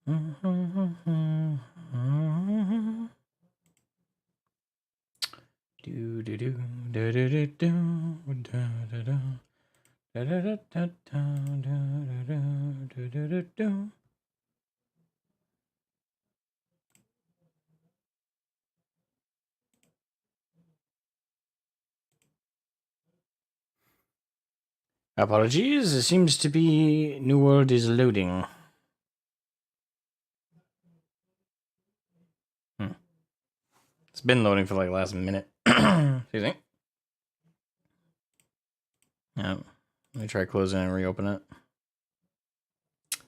Do do do do do do do do do do. Apologies, it seems to be New World is loading. It's been loading for like the last minute. Excuse me. Yeah. Let me try closing and reopen it.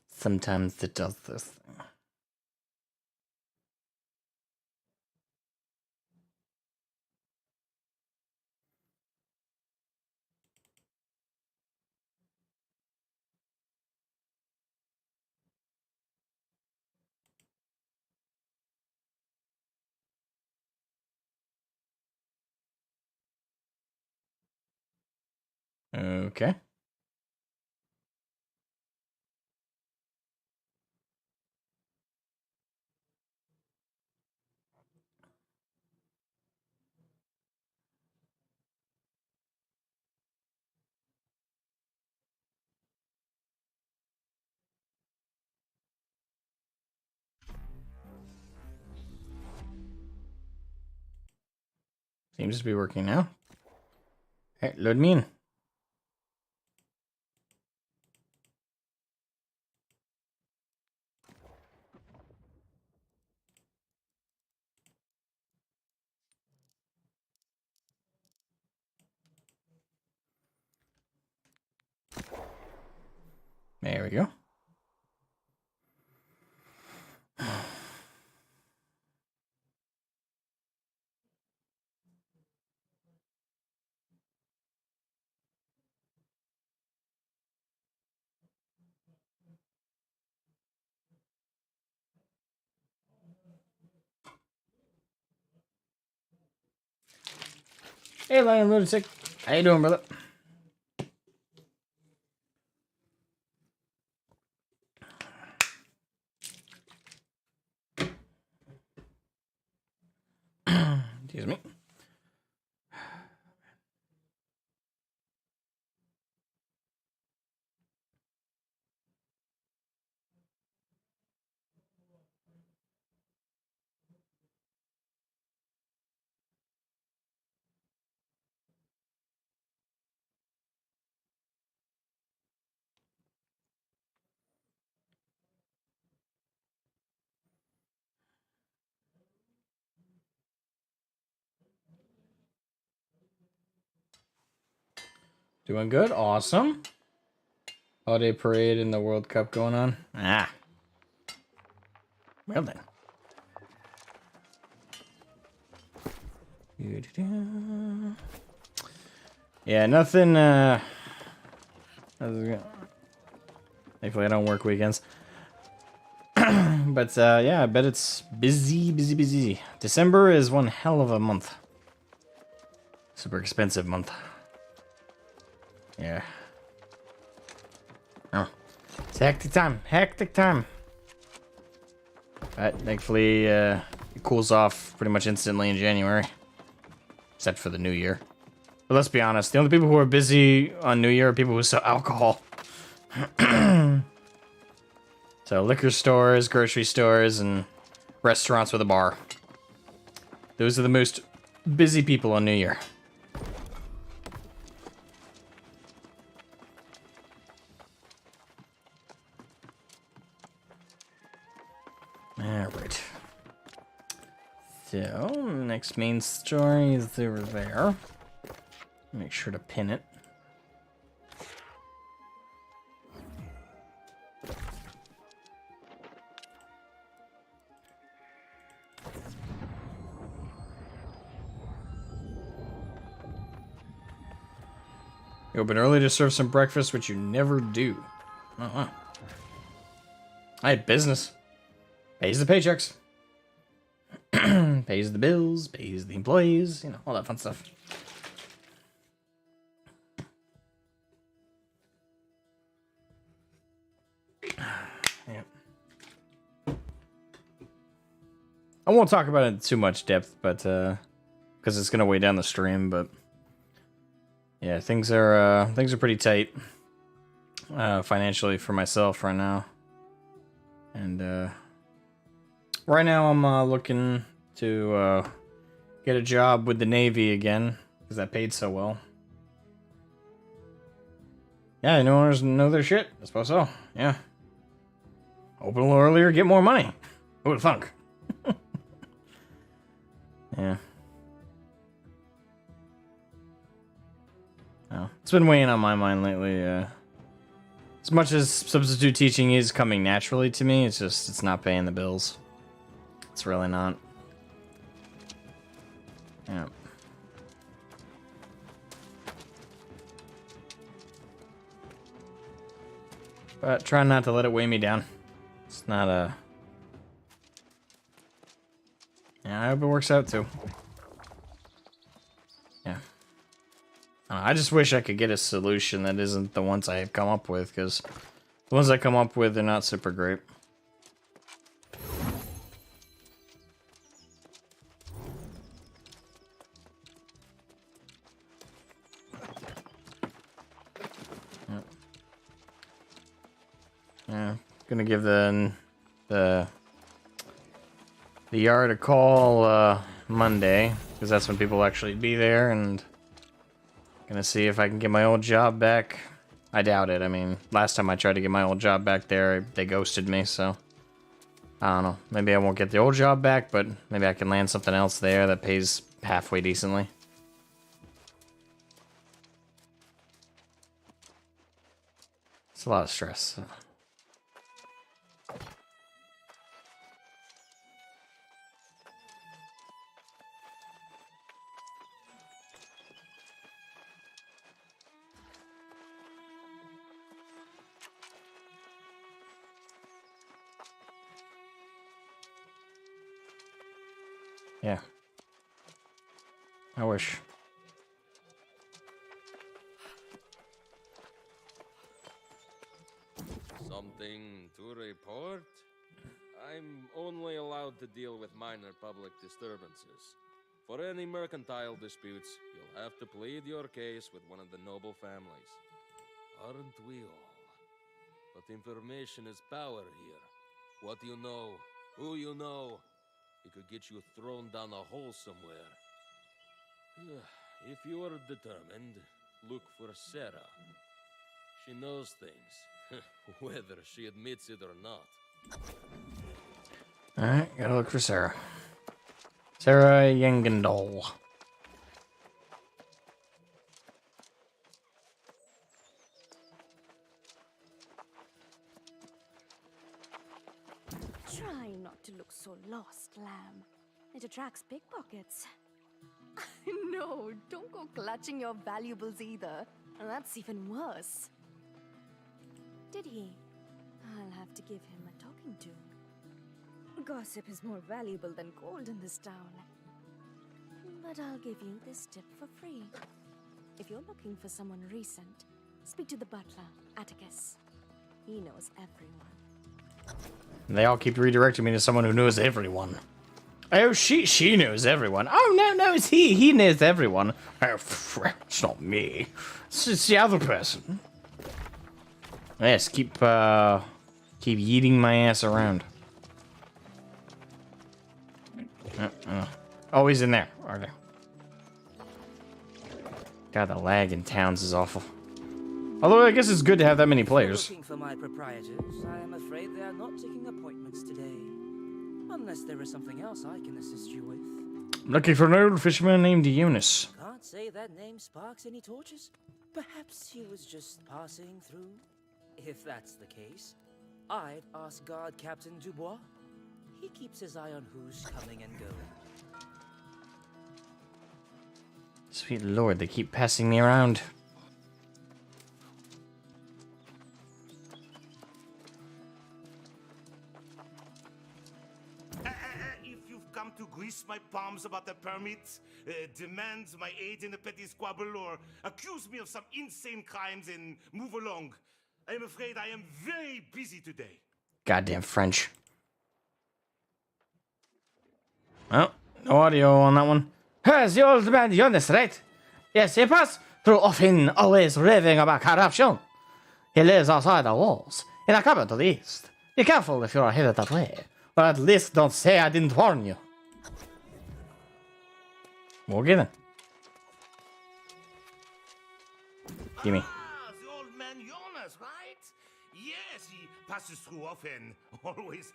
Sometimes it does this thing. Okay. Seems to be working now. Hey, load me in. There we go. Hey, Lion Lunatic. How you doing, brother? Excuse me. Doing good. Awesome. Holiday parade and the World Cup going on. Ah. Well then. Yeah, nothing. Thankfully, I don't work weekends. But yeah, I bet it's busy, busy, busy. December is one hell of a month. Super expensive month. Yeah. Oh, it's hectic time. Hectic time. But thankfully, it cools off pretty much instantly in January. Except for the New Year. But let's be honest, the only people who are busy on New Year are people who sell alcohol. So liquor stores, grocery stores, and restaurants with a bar. Those are the most busy people on New Year. Alright. So, next main story is over there. Make sure to pin it. You open early to serve some breakfast, which you never do. Oh, wow. I had business. Pays the paychecks. Pays the bills, pays the employees, you know, all that fun stuff. Yep. I won't talk about it in too much depth, but because it's gonna weigh down the stream. But yeah, things are pretty tight financially for myself right now, and right now I'm looking to get a job with the Navy again because that paid so well. Yeah, new owners know their shit. I suppose so. Yeah. Open a little earlier, get more money. Who would thunk? Yeah. Oh, it's been weighing on my mind lately. As much as substitute teaching is coming naturally to me, it's not paying the bills. It's really not. Yeah. But try not to let it weigh me down. It's not a... Yeah, I hope it works out too. Yeah. I just wish I could get a solution that isn't the ones I have come up with, because the ones I come up with are not super great. Yeah, gonna give the yard a call Monday, because that's when people will actually be there, and gonna see if I can get my old job back. I doubt it. I mean, last time I tried to get my old job back there, they ghosted me, so I don't know. Maybe I won't get the old job back, but maybe I can land something else there that pays halfway decently. It's a lot of stress. Yeah. I wish. Something to report? I'm only allowed to deal with minor public disturbances. For any mercantile disputes, you'll have to plead your case with one of the noble families. Aren't we all? But information is power here. What you know, who you know, it could get you thrown down a hole somewhere. If you are determined, look for Sarah. She knows things, whether she admits it or not. Alright, gotta look for Sarah. Sarah Yengendal. Try not to look so lost, lamb. It attracts pickpockets. No, don't go clutching your valuables either. That's even worse. Did he? I'll have to give him a talking to. Gossip is more valuable than gold in this town. But I'll give you this tip for free. If you're looking for someone recent, speak to the butler, Atticus. He knows everyone. They all keep redirecting me to someone who knows everyone. Oh, she knows everyone. Oh, no, it's he. He knows everyone. Oh, it's not me. It's the other person. Yes, keep yeeting my ass around. Always in there. Okay. God, the lag in towns is awful. Although I guess it's good to have that many players. Looking for my proprietors, I am afraid they are not taking appointments today. Unless there is something else I can assist you with. I'm looking for an old fisherman named Eunice. Can't say that name sparks any torches. Perhaps he was just passing through. If that's the case, I'd ask Guard Captain Dubois. He keeps his eye on who's coming and going. Sweet lord, they keep passing me around. If you've come to grease my palms about the permit, demand my aid in a petty squabble, or accuse me of some insane crimes and move along, I am afraid I am very busy today. Goddamn French. Oh, no audio on that one. Has the old man Jonas, right? Yes, he passed through often, always raving about corruption. He lives outside the walls, in a cabin to the east. Be careful if you are headed that way, or at least don't say I didn't warn you. Okay then. Gimme. Ah, the old man Jonas, right? Yes, he passes through often. Always.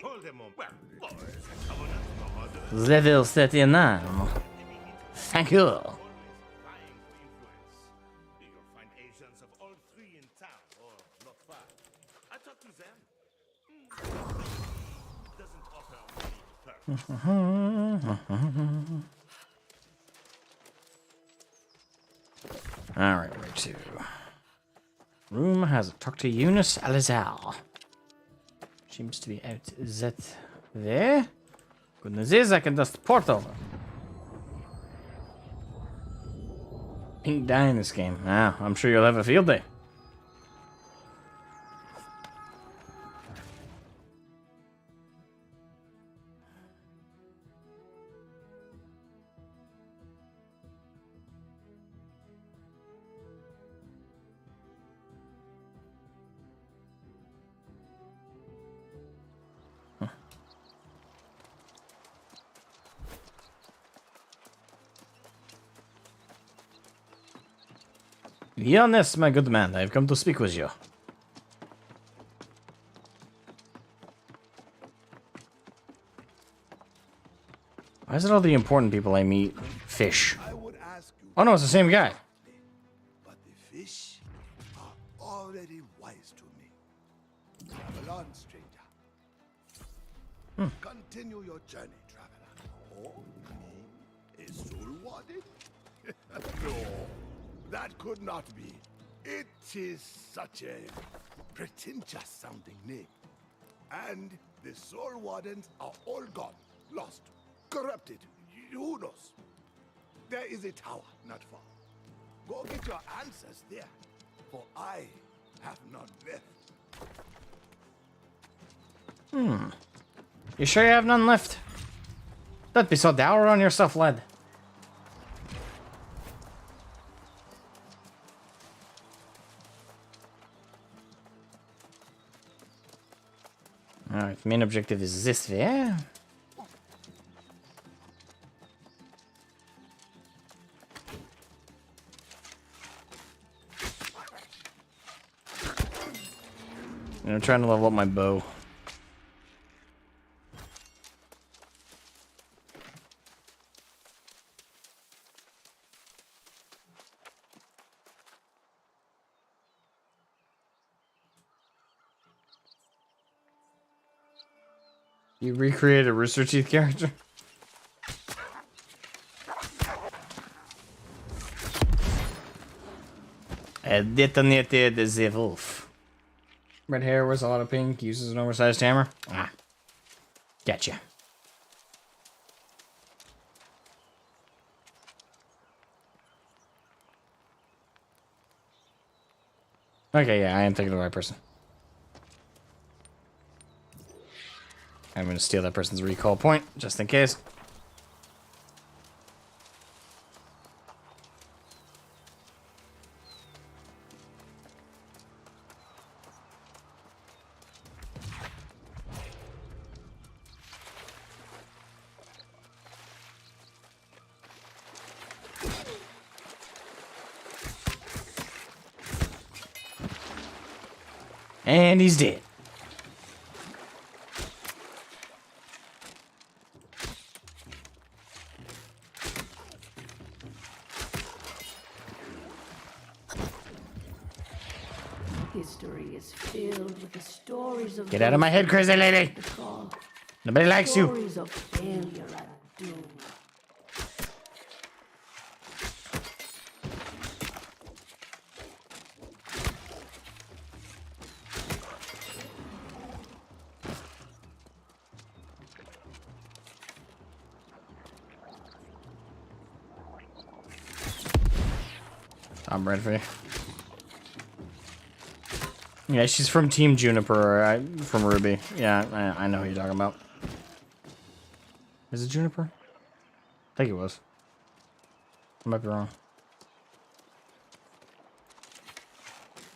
Hold a moment. Well, what is a covenant God? Level 39. Thank you. Always vying for influence. You'll find agents of all three in town, or not far. I talked to them. Doesn't offer many perks. Alright, where to? Room has talked to Eunice Alizal. Seems to be out. Is that there? Goodness is, I can just port over. Pink dye in this game. Ah, I'm sure you'll have a field day. Jonas, my good man, I have come to speak with you. Why is it all the important people I meet fish? I would ask you, Oh no, it's the same guy. but the fish are already wise to me. Travel on, stranger. Continue your journey, traveler. Or me is soul warded? No, that could not be. It is such a pretentious sounding name. And the soul wardens are all gone, lost, corrupted. Who knows? There is a tower not far. Go get your answers there, for I have none left. You sure you have none left? Don't be so dour on yourself, lad. Alright, main objective is this way. I'm trying to level up my bow. You recreate a Rooster Teeth character? I detonated the wolf. Red hair, wears a lot of pink, uses an oversized hammer. Ah. Gotcha. Okay, yeah, I am thinking of the right person. I'm gonna steal that person's recall point, just in case. And he's dead. History is filled with the stories of Get out of my head, crazy lady. Nobody likes you. stories of failure and doom. I'm ready for you. Yeah, she's from Team Juniper, from Ruby. Yeah, I know who you're talking about. Is it Juniper? I think it was. I might be wrong.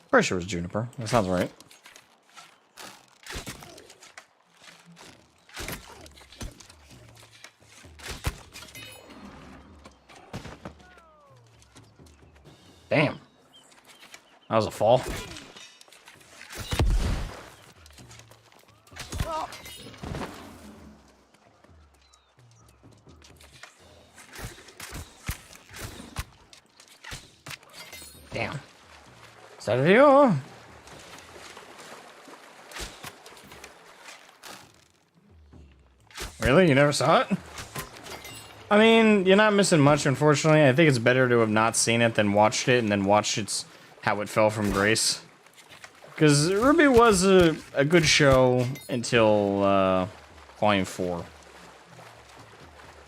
Pretty sure it was Juniper. That sounds right. Damn. That was a fall. Damn. Is that you? Really? You never saw it? I mean, you're not missing much, unfortunately. I think it's better to have not seen it than watched it and then watched its how it fell from grace. Because Ruby was a good show until Volume 4.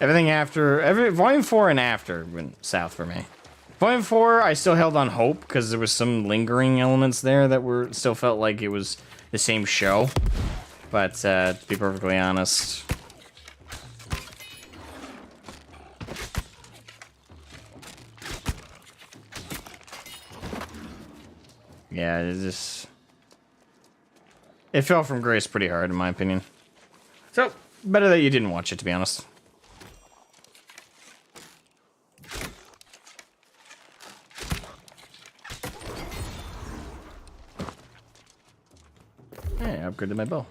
Everything after, Volume 4 and after went south for me. Volume 4, I still held on hope because there was some lingering elements there that were still felt like it was the same show. But to be perfectly honest, yeah, it fell from grace pretty hard in my opinion. So better that you didn't watch it, to be honest. Hey, I upgraded my bow.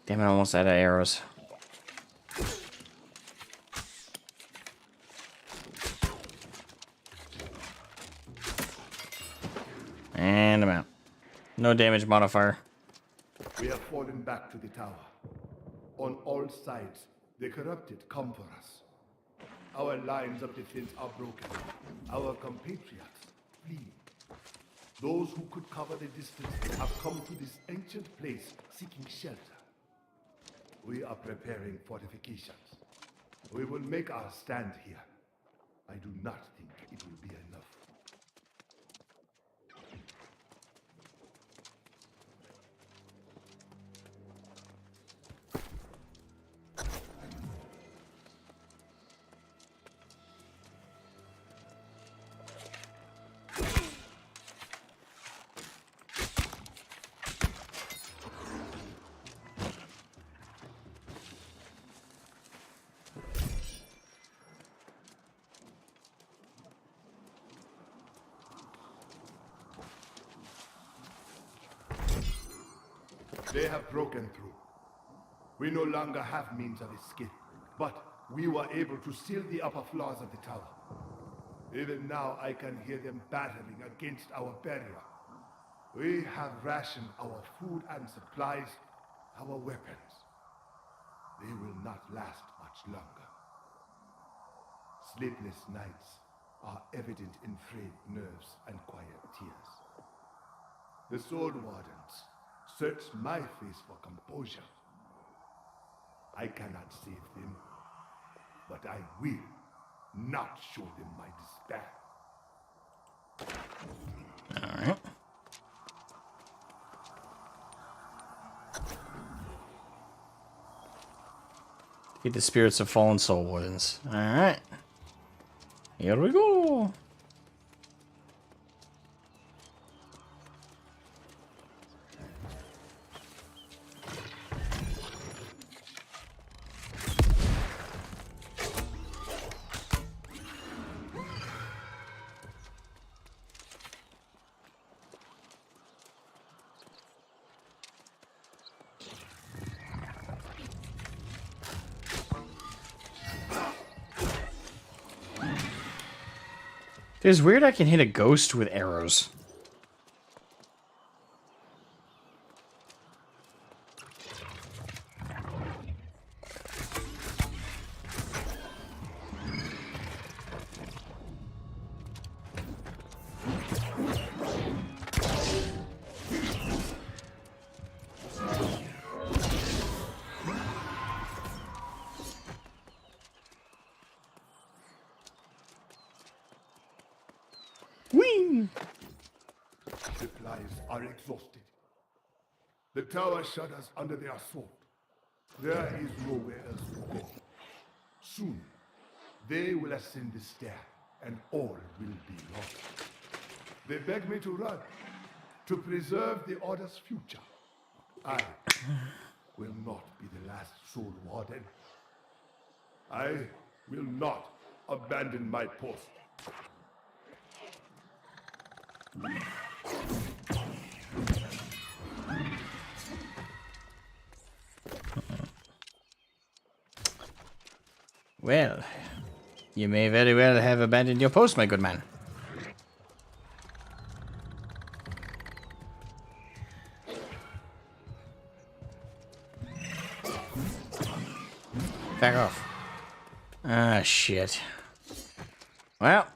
Damn it, I almost out of arrows. And I'm out. No damage modifier. We have fallen back to the tower. On all sides, the corrupted come for us. Our lines of defense are broken. Our compatriots flee. Those who could cover the distance have come to this ancient place seeking shelter. We are preparing fortifications. We will make our stand here. I do not think it will be enough. They have broken through. We no longer have means of escape, but we were able to seal the upper floors of the tower. Even now, I can hear them battering against our barrier. We have rationed our food and supplies, our weapons. They will not last much longer. Sleepless nights are evident in frayed nerves and quiet tears. The Sword Wardens search my face for composure. I cannot save them, but I will not show them my despair. Alright. Get the spirits of fallen soul wardens. Alright. Here we go. It's weird I can hit a ghost with arrows. allies are exhausted. The tower shudders under their assault. There is nowhere else to go. Soon, they will ascend the stair, and all will be lost. They beg me to run, to preserve the Order's future. I will not be the last Soul Warden. I will not abandon my post. Well, you may very well have abandoned your post, my good man. Back off. Ah, shit. Well.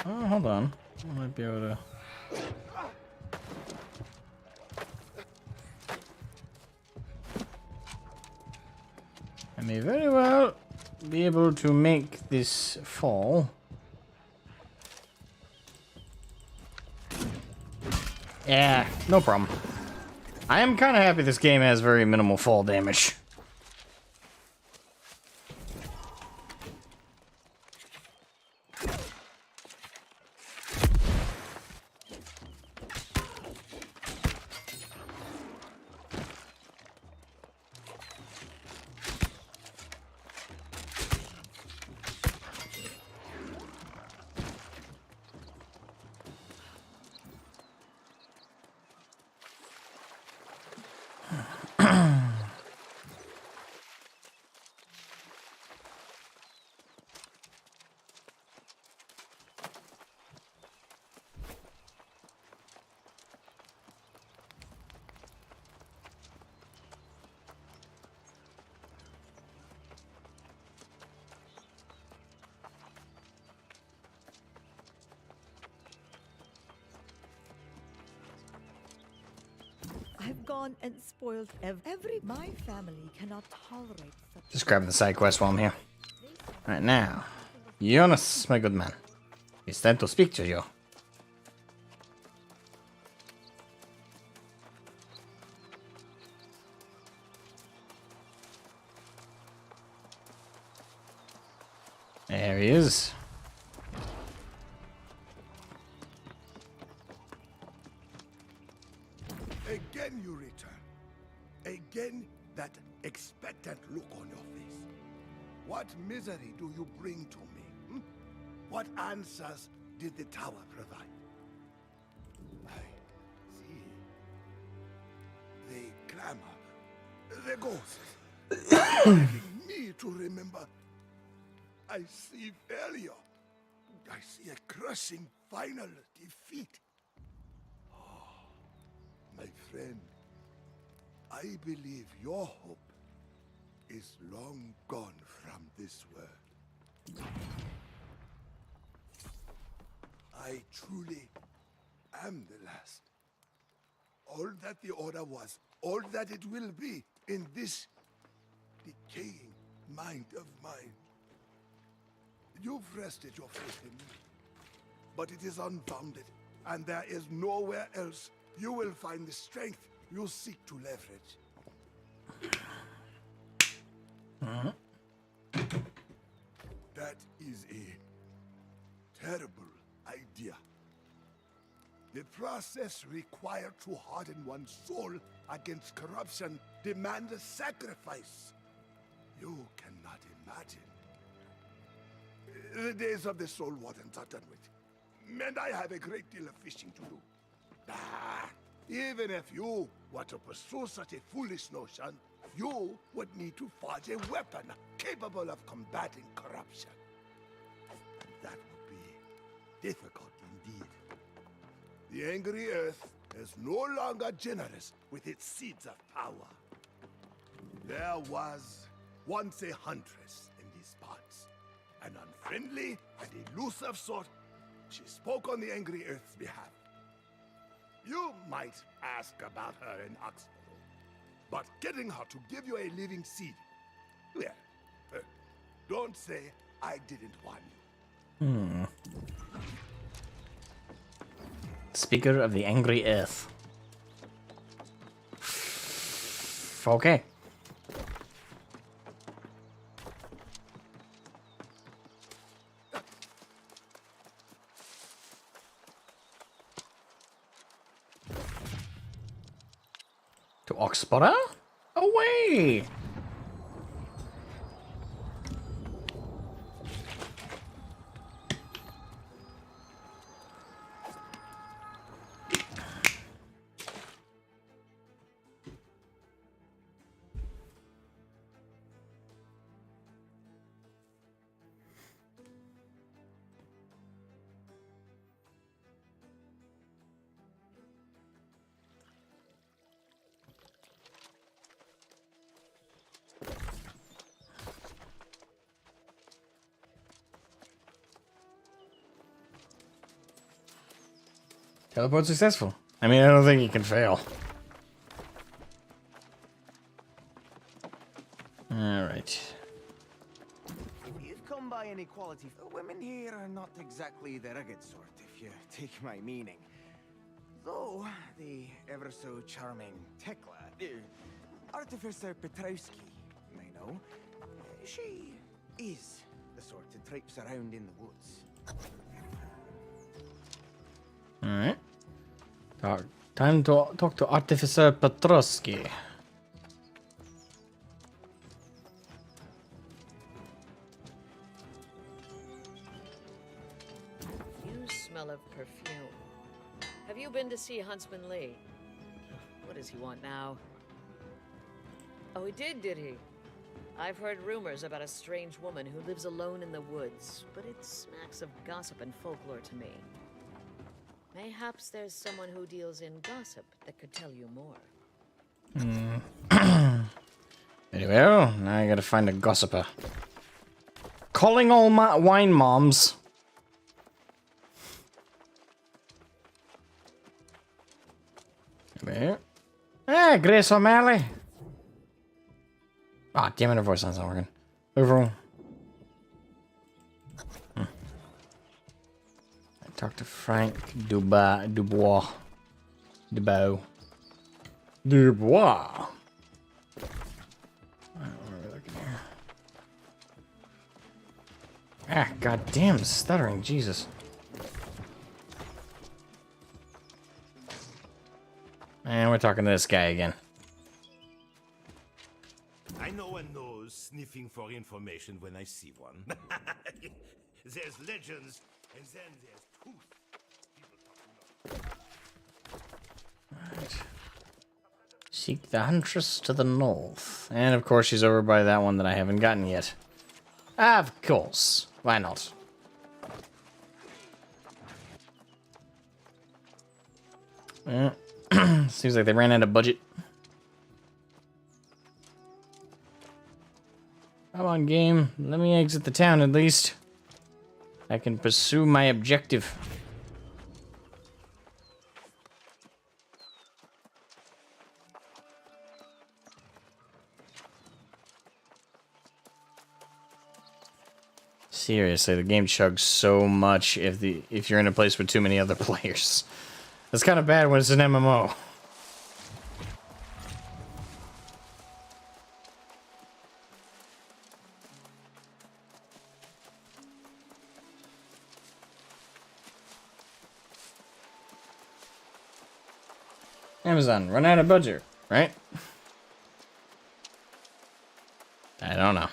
Oh, hold on. I might be able to... I may very well be able to make this fall. Yeah, no problem. I am kind of happy this game has very minimal fall damage. I've gone and spoiled my family cannot tolerate such. Just grabbing the side quest while I'm here. Right now, Jonas, my good man, it's time to speak to you. There he is. Again you return. Again that expectant look on your face. What misery do you bring to me? What answers did the tower provide? I see. The clamor, the ghosts, begging me to remember. I see failure. I see a crushing final defeat. My friend, I believe your hope is long gone from this world. I truly am the last. All that the Order was, all that it will be in this decaying mind of mine. You've rested your faith in me, but it is unfounded, and there is nowhere else you will find the strength you seek to leverage. That is a terrible idea. The process required to harden one's soul against corruption demands a sacrifice you cannot imagine. The days of the Soul Wardens are done with, and I have a great deal of fishing to do. Even if you were to pursue such a foolish notion, you would need to forge a weapon capable of combating corruption. And that would be difficult indeed. The angry Earth is no longer generous with its seeds of power. There was once a huntress in these parts, an unfriendly and elusive sort. She spoke on the angry Earth's behalf. You might ask about her in Oxford, but getting her to give you a living seed, well, don't say I didn't warn you. Speaker of the Angry Earth. Okay. To Oxborough? Away! Teleport successful. I mean, I don't think you can fail. Alright. If you've come by any quality, the women here are not exactly the rugged sort, if you take my meaning. Though, the ever-so-charming Tekla, Artificer Petrowski, I know, she is the sort to traipse around in the woods. Alright. Time to talk to Artificer Petrowski. You smell of perfume. Have you been to see Huntsman Lee? What does he want now? Oh, he did he? I've heard rumors about a strange woman who lives alone in the woods, but it smacks of gossip and folklore to me. Mayhaps there's someone who deals in gossip that could tell you more. Very well. Now I gotta find a gossiper. Calling all my wine moms. There. Ah, Grace O'Malley. Ah, damn it, her voice line's not working. Overall. Talk to Frank Dubois. Dubois. Where are we looking here? Ah, goddamn stuttering, Jesus. And we're talking to this guy again. I know one knows sniffing for information when I see one. There's legends, and then there's truth. People talk Right. Seek the Huntress to the north. And of course she's over by that one that I haven't gotten yet. Of course. Why not? Seems like they ran out of budget. Come on, game. Let me exit the town at least. I can pursue my objective. Seriously, the game chugs so much if you're in a place with too many other players. That's kind of bad when it's an MMO. Amazon, run out of budget, right? I don't know.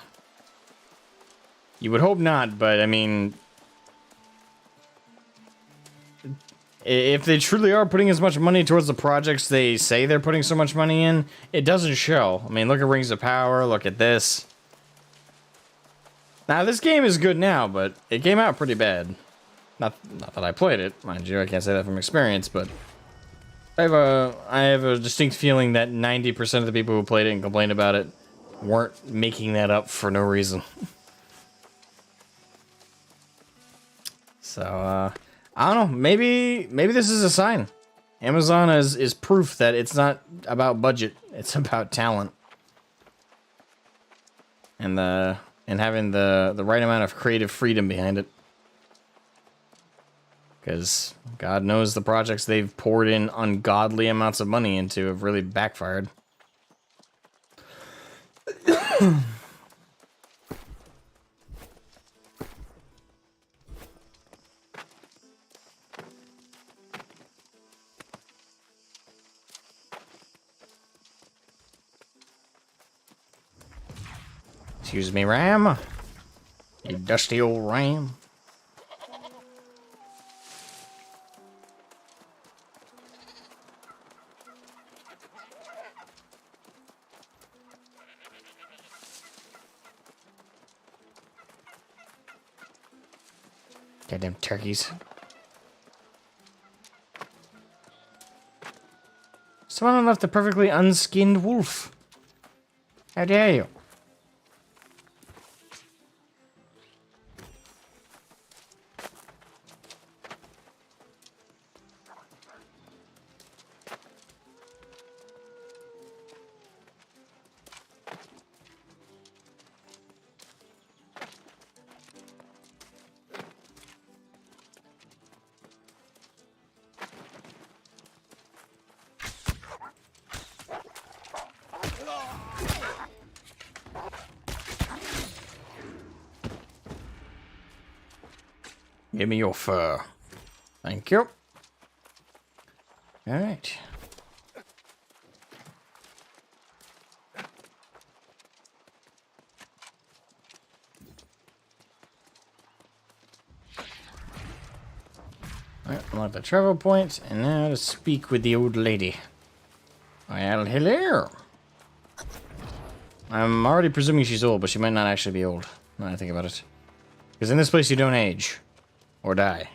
You would hope not, but I mean, if they truly are putting as much money towards the projects they say they're putting so much money in, it doesn't show. I mean, look at Rings of Power, look at this. Now, this game is good now, but it came out pretty bad. Not that I played it, mind you, I can't say that from experience, but I have a distinct feeling that 90% of the people who played it and complained about it weren't making that up for no reason. So, I don't know. Maybe this is a sign. Amazon is proof that it's not about budget. It's about talent. And having the right amount of creative freedom behind it. Because God knows the projects they've poured in ungodly amounts of money into have really backfired. Excuse me, Ram. You dusty old ram. Goddamn turkeys. Someone left a perfectly unskinned wolf. How dare you? Give me your fur. Thank you. Alright. Alright, unlock the travel point, and now to speak with the old lady. Well, hello. I'm already presuming she's old, but she might not actually be old, now that I think about it. Because in this place you don't age. Or die.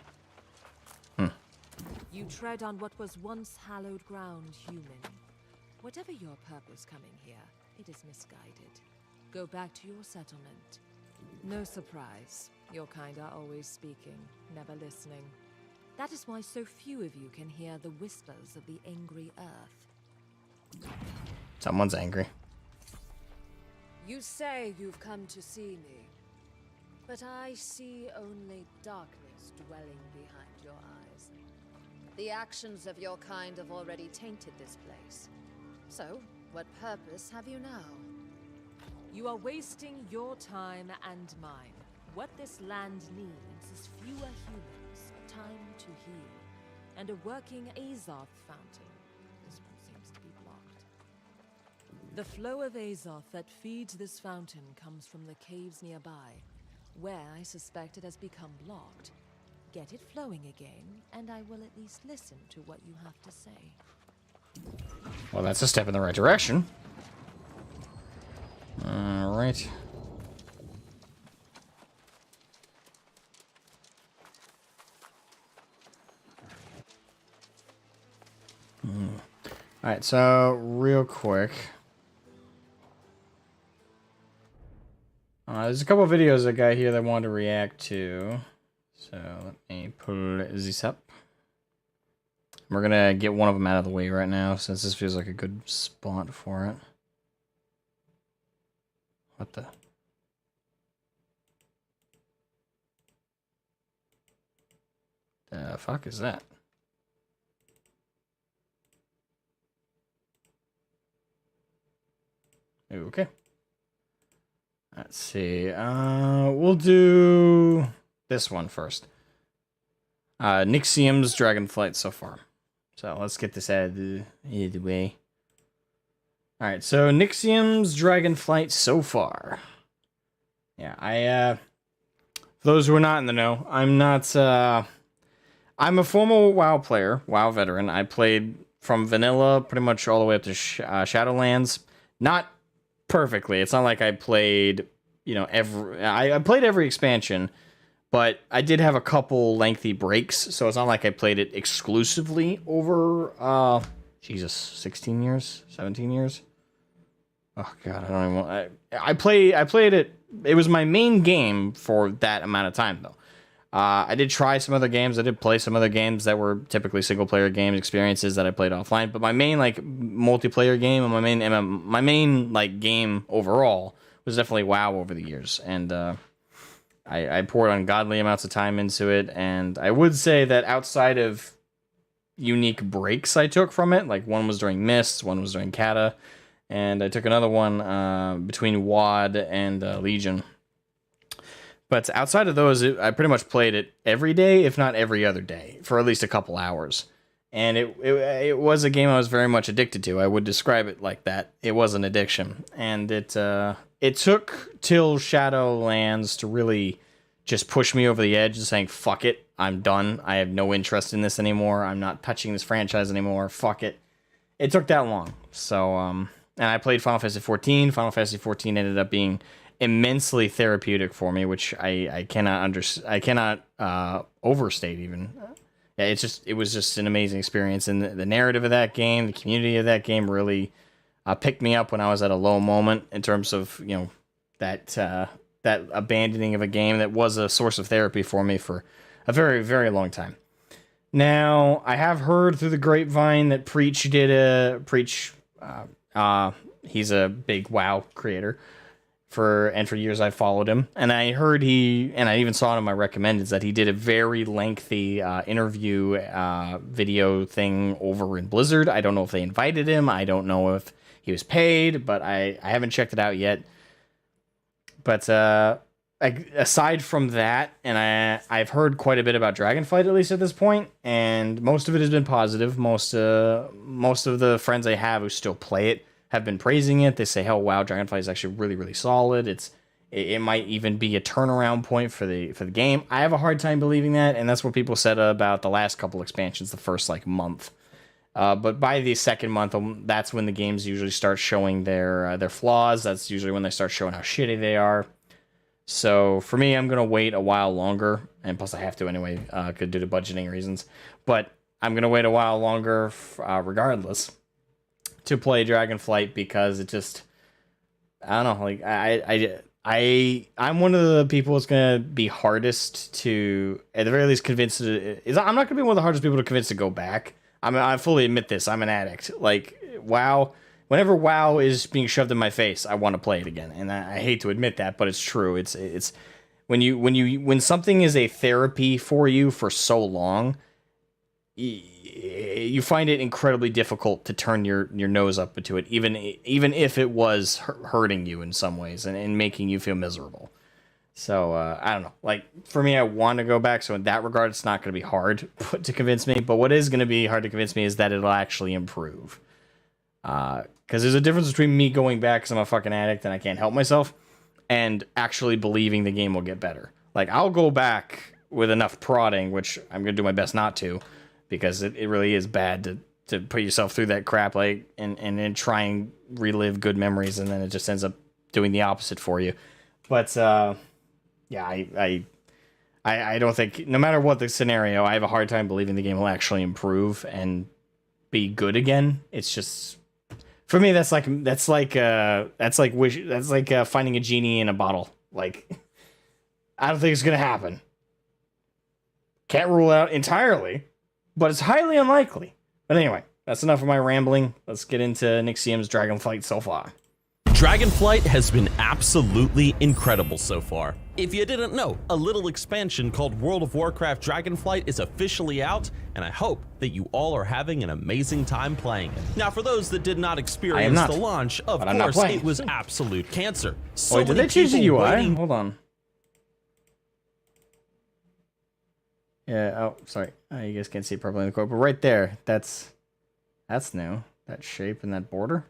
You tread on what was once hallowed ground, human. Whatever your purpose coming here, it is misguided. Go back to your settlement. No surprise. Your kind are always speaking, never listening. That is why so few of you can hear the whispers of the angry earth. Someone's angry. You say you've come to see me, but I see only darkness dwelling behind your eyes. The actions of your kind have already tainted this place. So, what purpose have you now? You are wasting your time and mine. What this land needs is fewer humans, time to heal, and a working Azoth fountain. This one seems to be blocked. The flow of Azoth that feeds this fountain comes from the caves nearby, where I suspect it has become blocked. Get it flowing again, and I will at least listen to what you have to say. Well, that's a step in the right direction. Alright. Alright, so real quick. There's a couple of videos I got here that I wanted to react to. So let me pull this up. We're gonna get one of them out of the way right now, since this feels like a good spot for it. What the? The fuck is that? Okay. Let's see. We'll do this one first. Nixium's Dragonflight so far. So let's get this out of the way. Alright, so Nixium's Dragonflight so far. Yeah, for those who are not in the know, I'm not, I'm a former WoW player, WoW veteran. I played from vanilla pretty much all the way up to Shadowlands. Not perfectly. It's not like I played, you know, I played every expansion, but I did have a couple lengthy breaks, so it's not like I played it exclusively over, Jesus, 16 years? 17 years? Oh, God, I don't even want... I played it... It was my main game for that amount of time, though. I did try some other games. I did play some other games that were typically single-player game experiences that I played offline. But my main, like, multiplayer game and my main, like, game overall was definitely WoW over the years. And I poured ungodly amounts of time into it, and I would say that outside of unique breaks I took from it, like one was during Mists, one was during Kata, and I took another one between WoD and Legion. But outside of those, I pretty much played it every day, if not every other day, for at least a couple hours. And it was a game I was very much addicted to. I would describe it like that. It was an addiction. And it took till Shadowlands to really just push me over the edge and saying, fuck it, I'm done. I have no interest in this anymore. I'm not touching this franchise anymore. Fuck it. It took that long. So, and I played Final Fantasy XIV. Final Fantasy XIV ended up being immensely therapeutic for me, which I cannot overstate even. Yeah, it was just an amazing experience, and the narrative of that game, the community of that game really picked me up when I was at a low moment in terms of, you know, that abandoning of a game that was a source of therapy for me for a very, very long time. Now, I have heard through the grapevine that Preach he's a big WoW creator. For years I followed him, and I heard and I even saw it in my recommendeds, that he did a very lengthy interview video thing over in Blizzard. I don't know if they invited him. I don't know if he was paid, but I haven't checked it out yet. But aside from that, and I've heard quite a bit about Dragonflight, at least at this point, and most of it has been positive. Most of the friends I have who still play it have been praising it. They say, "Oh wow, Dragonflight is actually really, really solid. It might even be a turnaround point for the game." I have a hard time believing that, and that's what people said about the last couple expansions, the first month. But by the second month, that's when the games usually start showing their flaws. That's usually when they start showing how shitty they are. So for me, I'm gonna wait a while longer, and plus I have to anyway, due to budgeting reasons. But I'm gonna wait a while longer, regardless, to play Dragonflight, because it just, I don't know, like I'm one of the people that's gonna be hardest to, at the very least, convince I'm not gonna be one of the hardest people to convince to go back. I fully admit this. I'm an addict. Like WoW, whenever WoW is being shoved in my face, I want to play it again, and I hate to admit that, but it's true. It's when something is a therapy for you for so long, you find it incredibly difficult to turn your nose up into it, even if it was hurting you in some ways and making you feel miserable. So I don't know. Like, for me, I want to go back. So in that regard, it's not going to be hard to convince me. But what is going to be hard to convince me is that it'll actually improve. Because there's a difference between me going back because I'm a fucking addict and I can't help myself, and actually believing the game will get better. Like, I'll go back with enough prodding, which I'm going to do my best not to, because it really is bad to put yourself through that crap, like, and then try and relive good memories, and then it just ends up doing the opposite for you. But yeah, I don't think, no matter what the scenario, I have a hard time believing the game will actually improve and be good again. It's just, for me, that's like finding a genie in a bottle. Like, I don't think it's gonna happen. Can't rule it out entirely, but it's highly unlikely. But anyway, that's enough of my rambling. Let's get into Nixium's Dragonflight so far. Dragonflight has been absolutely incredible so far. If you didn't know, a little expansion called World of Warcraft Dragonflight is officially out, and I hope that you all are having an amazing time playing it. Now, for those that did not experience the launch, of course, it was absolute cancer. So wait, did they change the UI? waiting... Hold on. Yeah, oh, sorry. You guys can't see it properly in the quote, but right there, that's new. That shape and that border.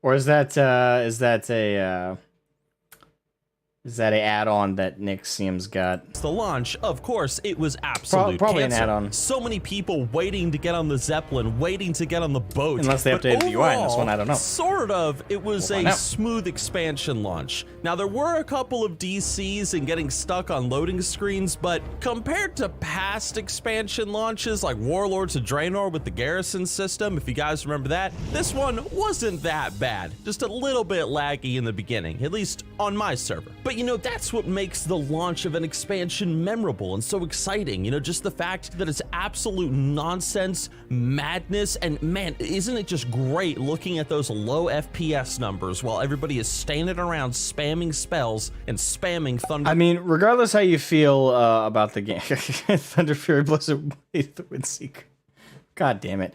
Or is that a add-on that Nixium's got? The launch, of course, it was absolute probably cancer. an add-on. So many people waiting to get on the Zeppelin, waiting to get on the boat. Unless they updated the UI in this one, I don't know. Sort of, it was a smooth expansion launch. Now, there were a couple of DCs and getting stuck on loading screens, but compared to past expansion launches like Warlords of Draenor with the Garrison system, if you guys remember that, this one wasn't that bad. Just a little bit laggy in the beginning, at least on my server. But But you know, that's what makes the launch of an expansion memorable and so exciting. You know, just the fact that it's absolute nonsense, madness, and man, isn't it just great looking at those low FPS numbers while everybody is standing around spamming spells and spamming thunder. I mean, regardless how you feel about the game, Thunder Fury Blizzard Blade the Windseeker. God damn it.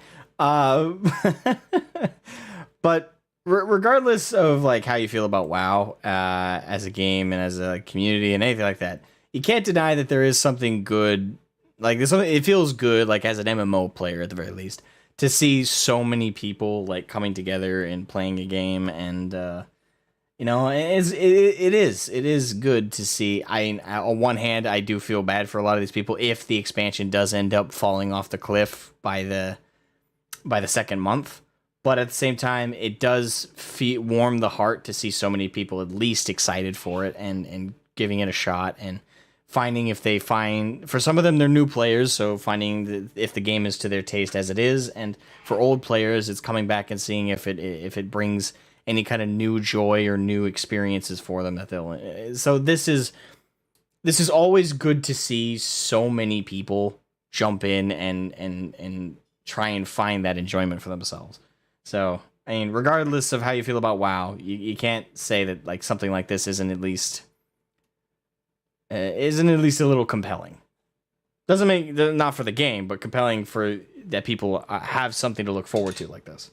But regardless of like how you feel about WoW as a game and as a community and anything like that, you can't deny that there is something good. Like there's something, it feels good, like as an MMO player at the very least, to see so many people like coming together and playing a game, and you know, it is good to see. On one hand, I do feel bad for a lot of these people if the expansion does end up falling off the cliff by the second month. But at the same time, it does warm the heart to see so many people at least excited for it and giving it a shot, and finding if they find, for some of them, they're new players, so finding if the game is to their taste as it is, and for old players, it's coming back and seeing if it brings any kind of new joy or new experiences for them that they'll. So this is always good to see so many people jump in and try and find that enjoyment for themselves. So, I mean, regardless of how you feel about WoW, you can't say that like something like this isn't at least a little compelling. Doesn't make, not for the game, but compelling for that people have something to look forward to like this.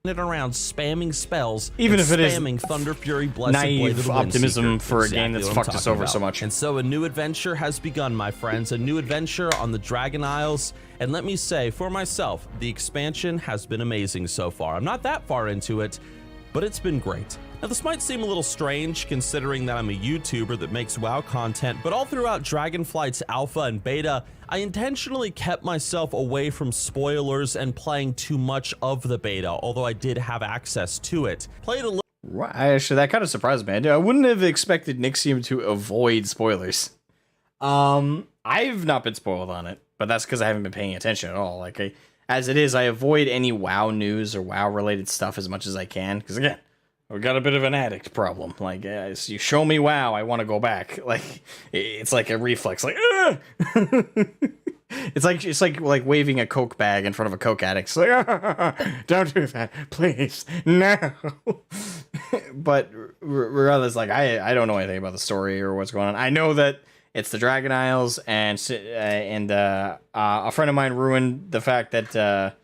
Around spamming spells, even if it is spamming Thunder Fury Blessed naive Blade optimism for a game that's fucked us over so much. And so a new adventure has begun, my friends, a new adventure on the Dragon Isles. And let me say, for myself, the expansion has been amazing so far. I'm not that far into it, but it's been great. Now, this might seem a little strange considering that I'm a YouTuber that makes WoW content, but all throughout Dragonflight's alpha and beta, I intentionally kept myself away from spoilers and playing too much of the beta, although I did have access to it. Played a little. Actually, that kind of surprised me. I wouldn't have expected Nixium to avoid spoilers. I've not been spoiled on it, but that's because I haven't been paying attention at all. Like, as it is, I avoid any WoW news or WoW-related stuff as much as I can, because again, I've got a bit of an addict problem. Like, so you show me WoW, I want to go back. Like, it's like a reflex. Like, it's like waving a Coke bag in front of a Coke addict. It's like, don't do that, please, no. But regardless, like, I don't know anything about the story or what's going on. I know that it's the Dragon Isles, and a friend of mine ruined the fact that.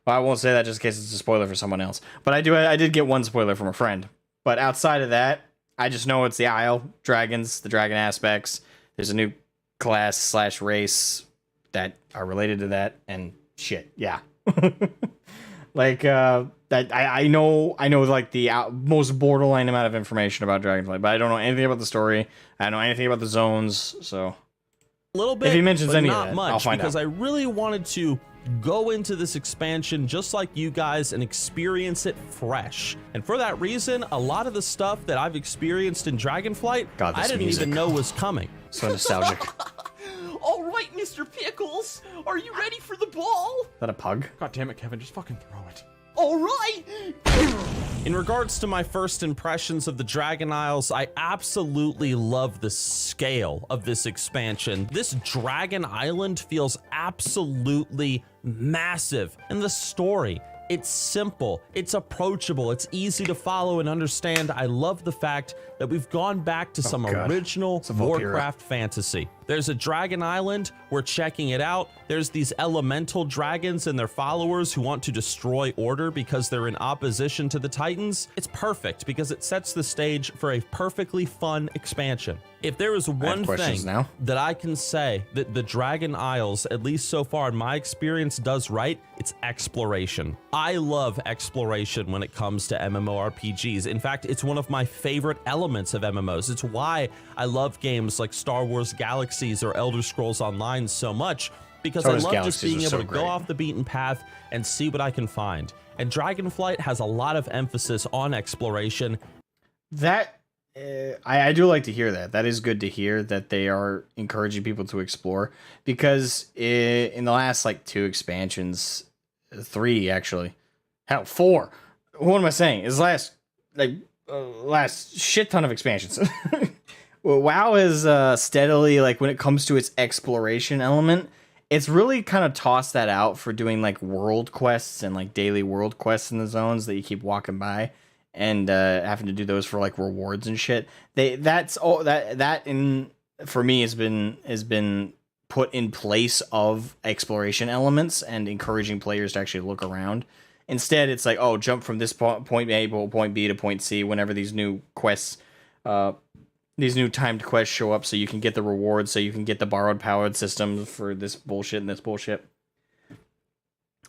Well, I won't say that just in case it's a spoiler for someone else. But I did get one spoiler from a friend. But outside of that, I just know it's the Isle, dragons, the dragon aspects. There's a new class / race that are related to that, and shit, yeah. Like, that I know like the most borderline amount of information about Dragonflight, but I don't know anything about the story. I don't know anything about the zones, so. A little bit, if he mentions but any not of that, much, I'll find because out. I really wanted to go into this expansion just like you guys and experience it fresh. And for that reason, a lot of the stuff that I've experienced in Dragonflight, God, I didn't even know was coming. So nostalgic. All right, Mr. Pickles, are you ready for the ball? Is that a pug? God damn it, Kevin, just fucking throw it. All right. In regards to my first impressions of the Dragon Isles, I absolutely love the scale of this expansion. This Dragon Island feels absolutely massive, and the story, it's simple, it's approachable, it's easy to follow and understand. I love the fact that we've gone back to some original Warcraft fantasy. There's a Dragon Island, we're checking it out. There's these elemental dragons and their followers who want to destroy Order because they're in opposition to the Titans. It's perfect because it sets the stage for a perfectly fun expansion. If there is one thing that I can say that the Dragon Isles, at least so far in my experience, does right, it's exploration. I love exploration when it comes to MMORPGs. In fact, it's one of my favorite elements of MMOs. It's why I love games like Star Wars Galaxies or Elder Scrolls Online so much, because I love just being able to go off the beaten path and see what I can find. And Dragonflight has a lot of emphasis on exploration. That I do like to hear that. That is good to hear that they are encouraging people to explore, because in the last like 2 expansions, 3 actually, hell 4. What am I saying? Is last shit ton of expansions. WoW is steadily, like, when it comes to its exploration element, it's really kind of tossed that out for doing like world quests and like daily world quests in the zones that you keep walking by and having to do those for like rewards and shit. That's all that in for me has been put in place of exploration elements and encouraging players to actually look around. Instead, it's like, oh, jump from this point A to point B to point C whenever these new quests, these new timed quests show up, so you can get the rewards, so you can get the borrowed powered systems for this bullshit and this bullshit.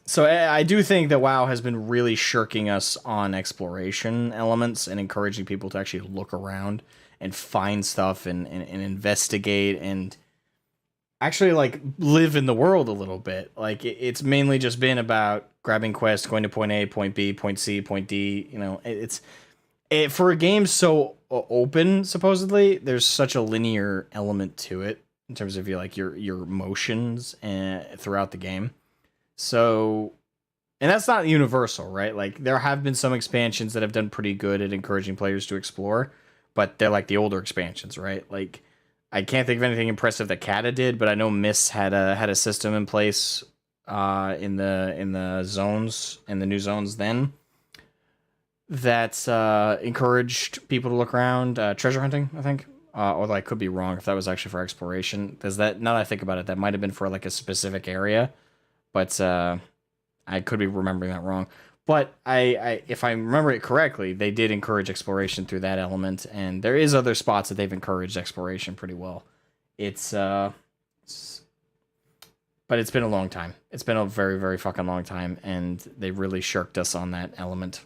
So I do think that WoW has been really shirking us on exploration elements and encouraging people to actually look around and find stuff and investigate and actually like live in the world a little bit. Like it's mainly just been about grabbing quests, going to point A, point B, point C, point D. You know, for a game so open, supposedly, there's such a linear element to it in terms of your motions throughout the game. So, and that's not universal, right? Like there have been some expansions that have done pretty good at encouraging players to explore, but they're like the older expansions, right? Like I can't think of anything impressive that Kata did, but I know Miss had a system in place in the zones, in the new zones then, that encouraged people to look around. Treasure hunting, I think, or I could be wrong if that was actually for exploration. Because that, now that I think about it, that might have been for like a specific area, but I could be remembering that wrong. But I if I remember it correctly, they did encourage exploration through that element, and there is other spots that they've encouraged exploration pretty well. But it's been a long time. It's been a very, very fucking long time, and they really shirked us on that element.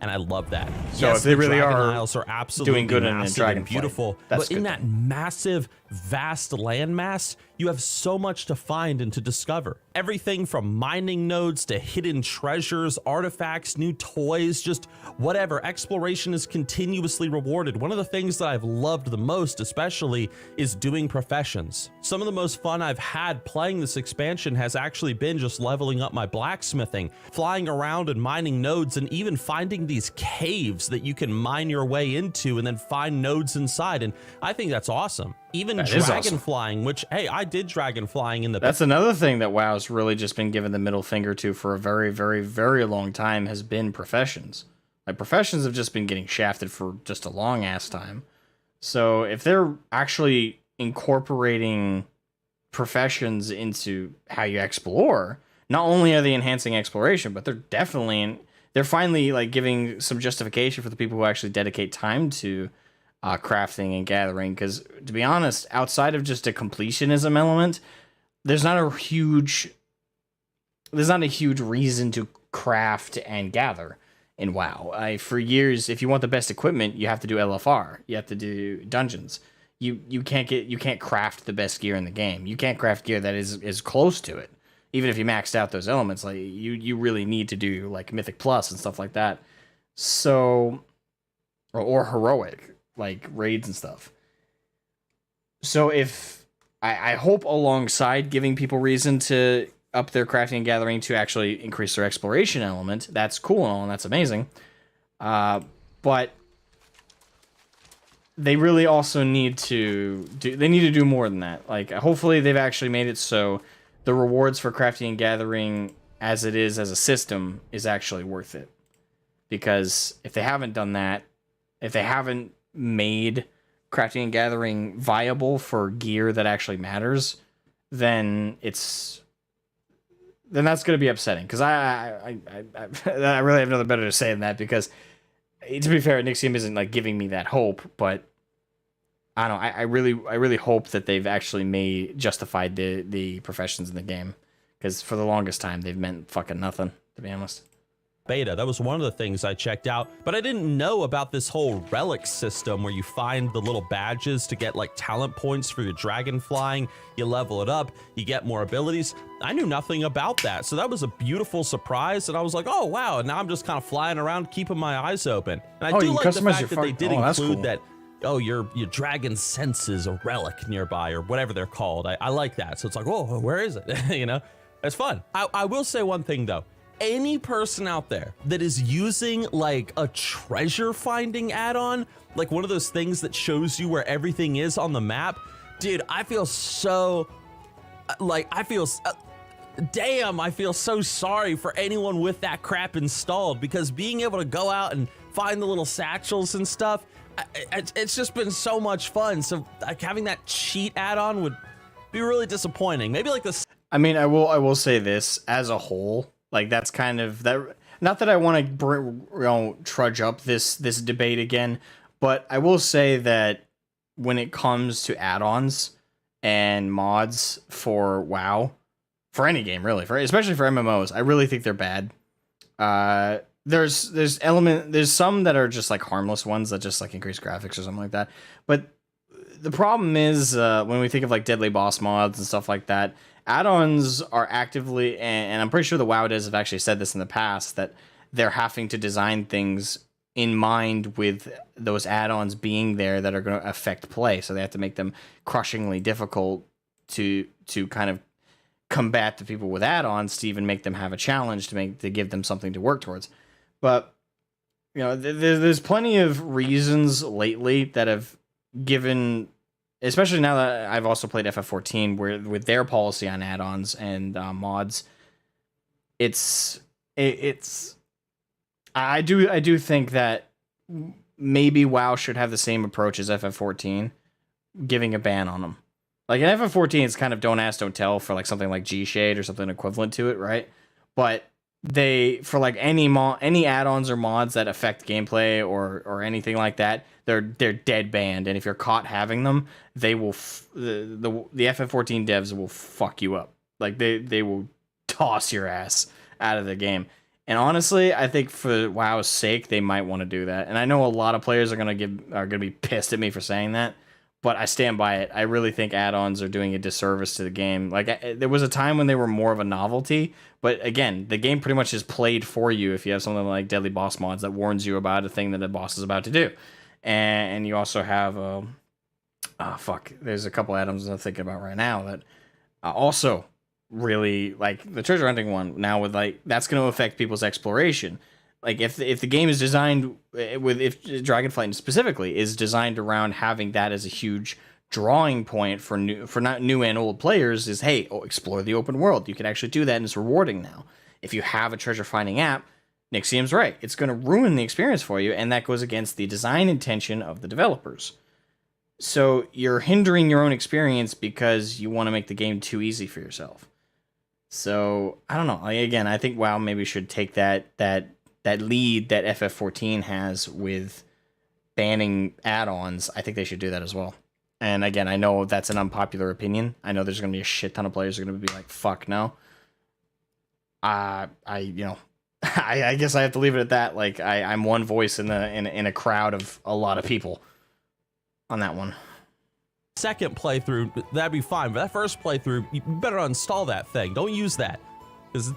And I love that. So yes, if they really Dragon are Isles are absolutely doing good in massive Dragon and beautiful, that's but in good. that massive, vast landmass, you have so much to find and to discover. Everything from mining nodes to hidden treasures, artifacts, new toys, just whatever. Exploration is continuously rewarded. One of the things that I've loved the most, especially, is doing professions. Some of the most fun I've had playing this expansion has actually been just leveling up my blacksmithing, flying around and mining nodes, and even finding these caves that you can mine your way into and then find nodes inside. And I think that's awesome. Even dragon flying, which, hey, I did dragon flying in the... That's another thing that WoW's really just been given the middle finger to for a very, very, very long time, has been professions. Like, professions have just been getting shafted for just a long-ass time. So if they're actually incorporating professions into how you explore, not only are they enhancing exploration, but they're finally like giving some justification for the people who actually dedicate time to crafting and gathering. Because to be honest, outside of just a completionism element, there's not a huge reason to craft and gather in WoW. For years, if you want the best equipment, you have to do LFR. You have to do dungeons. You can't craft the best gear in the game. You can't craft gear that is close to it. Even if you maxed out those elements, like you really need to do like Mythic Plus and stuff like that. So, or heroic, like raids and stuff. So if I hope alongside giving people reason to up their crafting and gathering to actually increase their exploration element, that's cool and all, and that's amazing. But they really also need to do more than that. Like, hopefully they've actually made it so the rewards for crafting and gathering as it is as a system is actually worth it. Because if they haven't done that, if they haven't made crafting and gathering viable for gear that actually matters, then that's going to be upsetting. Because I really have nothing better to say than that, because to be fair, Nixium isn't like giving me that hope, but I don't know. I really hope that they've actually justified the professions in the game, because for the longest time they've meant fucking nothing, to be honest. Beta, that was one of the things I checked out, but I didn't know about this whole relic system where you find the little badges to get like talent points for your dragon flying. You level it up, you get more abilities. I knew nothing about that, so that was a beautiful surprise, and I was like, oh wow, and now I'm just kind of flying around keeping my eyes open. And I do like the fact that they did include that, oh, your dragon senses a relic nearby, or whatever they're called. I like that. So it's like, oh, where is it? You know, it's fun. I will say one thing though. any person out there that is using like a treasure finding add-on, like one of those things that shows you where everything is on the map, dude, I feel so like, I feel so sorry for anyone with that crap installed, because being able to go out and find the little satchels and stuff, it's just been so much fun. So like having that cheat add-on would be really disappointing. Maybe like this. I mean, I will say this as a whole, like that's kind of that. Not that I want to trudge up this debate again, but I will say that when it comes to add-ons and mods for WoW, for any game really, especially for MMOs, I really think they're bad. There's some that are just like harmless ones that just like increase graphics or something like that. But the problem is when we think of like deadly boss mods and stuff like that, add-ons are actively, and I'm pretty sure the WoW devs have actually said this in the past, that they're having to design things in mind with those add-ons being there that are going to affect play. So they have to make them crushingly difficult to kind of combat the people with add-ons, to even make them have a challenge, to give them something to work towards. But you know, there's plenty of reasons lately that have given, especially now that I've also played FF14, where with their policy on add-ons and mods, I do think that maybe WoW should have the same approach as FF14, giving a ban on them. Like in FF14, it's kind of don't ask, don't tell for like something like G-Shade or something equivalent to it, right? But they, for like any add-ons or mods that affect gameplay or anything like that, they're dead banned. And if you're caught having them, they will the FF14 devs will fuck you up. Like they will toss your ass out of the game. And honestly, I think for WoW's sake, they might want to do that. And I know a lot of players are gonna be pissed at me for saying that, but I stand by it. I really think add-ons are doing a disservice to the game. Like there was a time when they were more of a novelty, but again, the game pretty much is played for you if you have something like Deadly Boss mods that warns you about a thing that the boss is about to do. And you also have there's a couple add-ons I'm thinking about right now that also really, like the treasure hunting one now, with like that's going to affect people's exploration. Like if the game is designed if Dragonflight specifically is designed around having that as a huge drawing point for not new and old players, is hey, explore the open world. You can actually do that, and it's rewarding now. If you have a treasure finding app, Nixium's right. It's going to ruin the experience for you, and that goes against the design intention of the developers. So you're hindering your own experience because you want to make the game too easy for yourself. So I don't know. Again, I think WoW maybe should take that lead that FF14 has with banning add-ons. I think they should do that as well. And again, I know that's an unpopular opinion. I know there's going to be a shit ton of players who are going to be like, "Fuck no." I guess I have to leave it at that. Like I'm one voice in a crowd of a lot of people on that one. Second playthrough, that'd be fine, but that first playthrough, you better uninstall that thing. Don't use that, because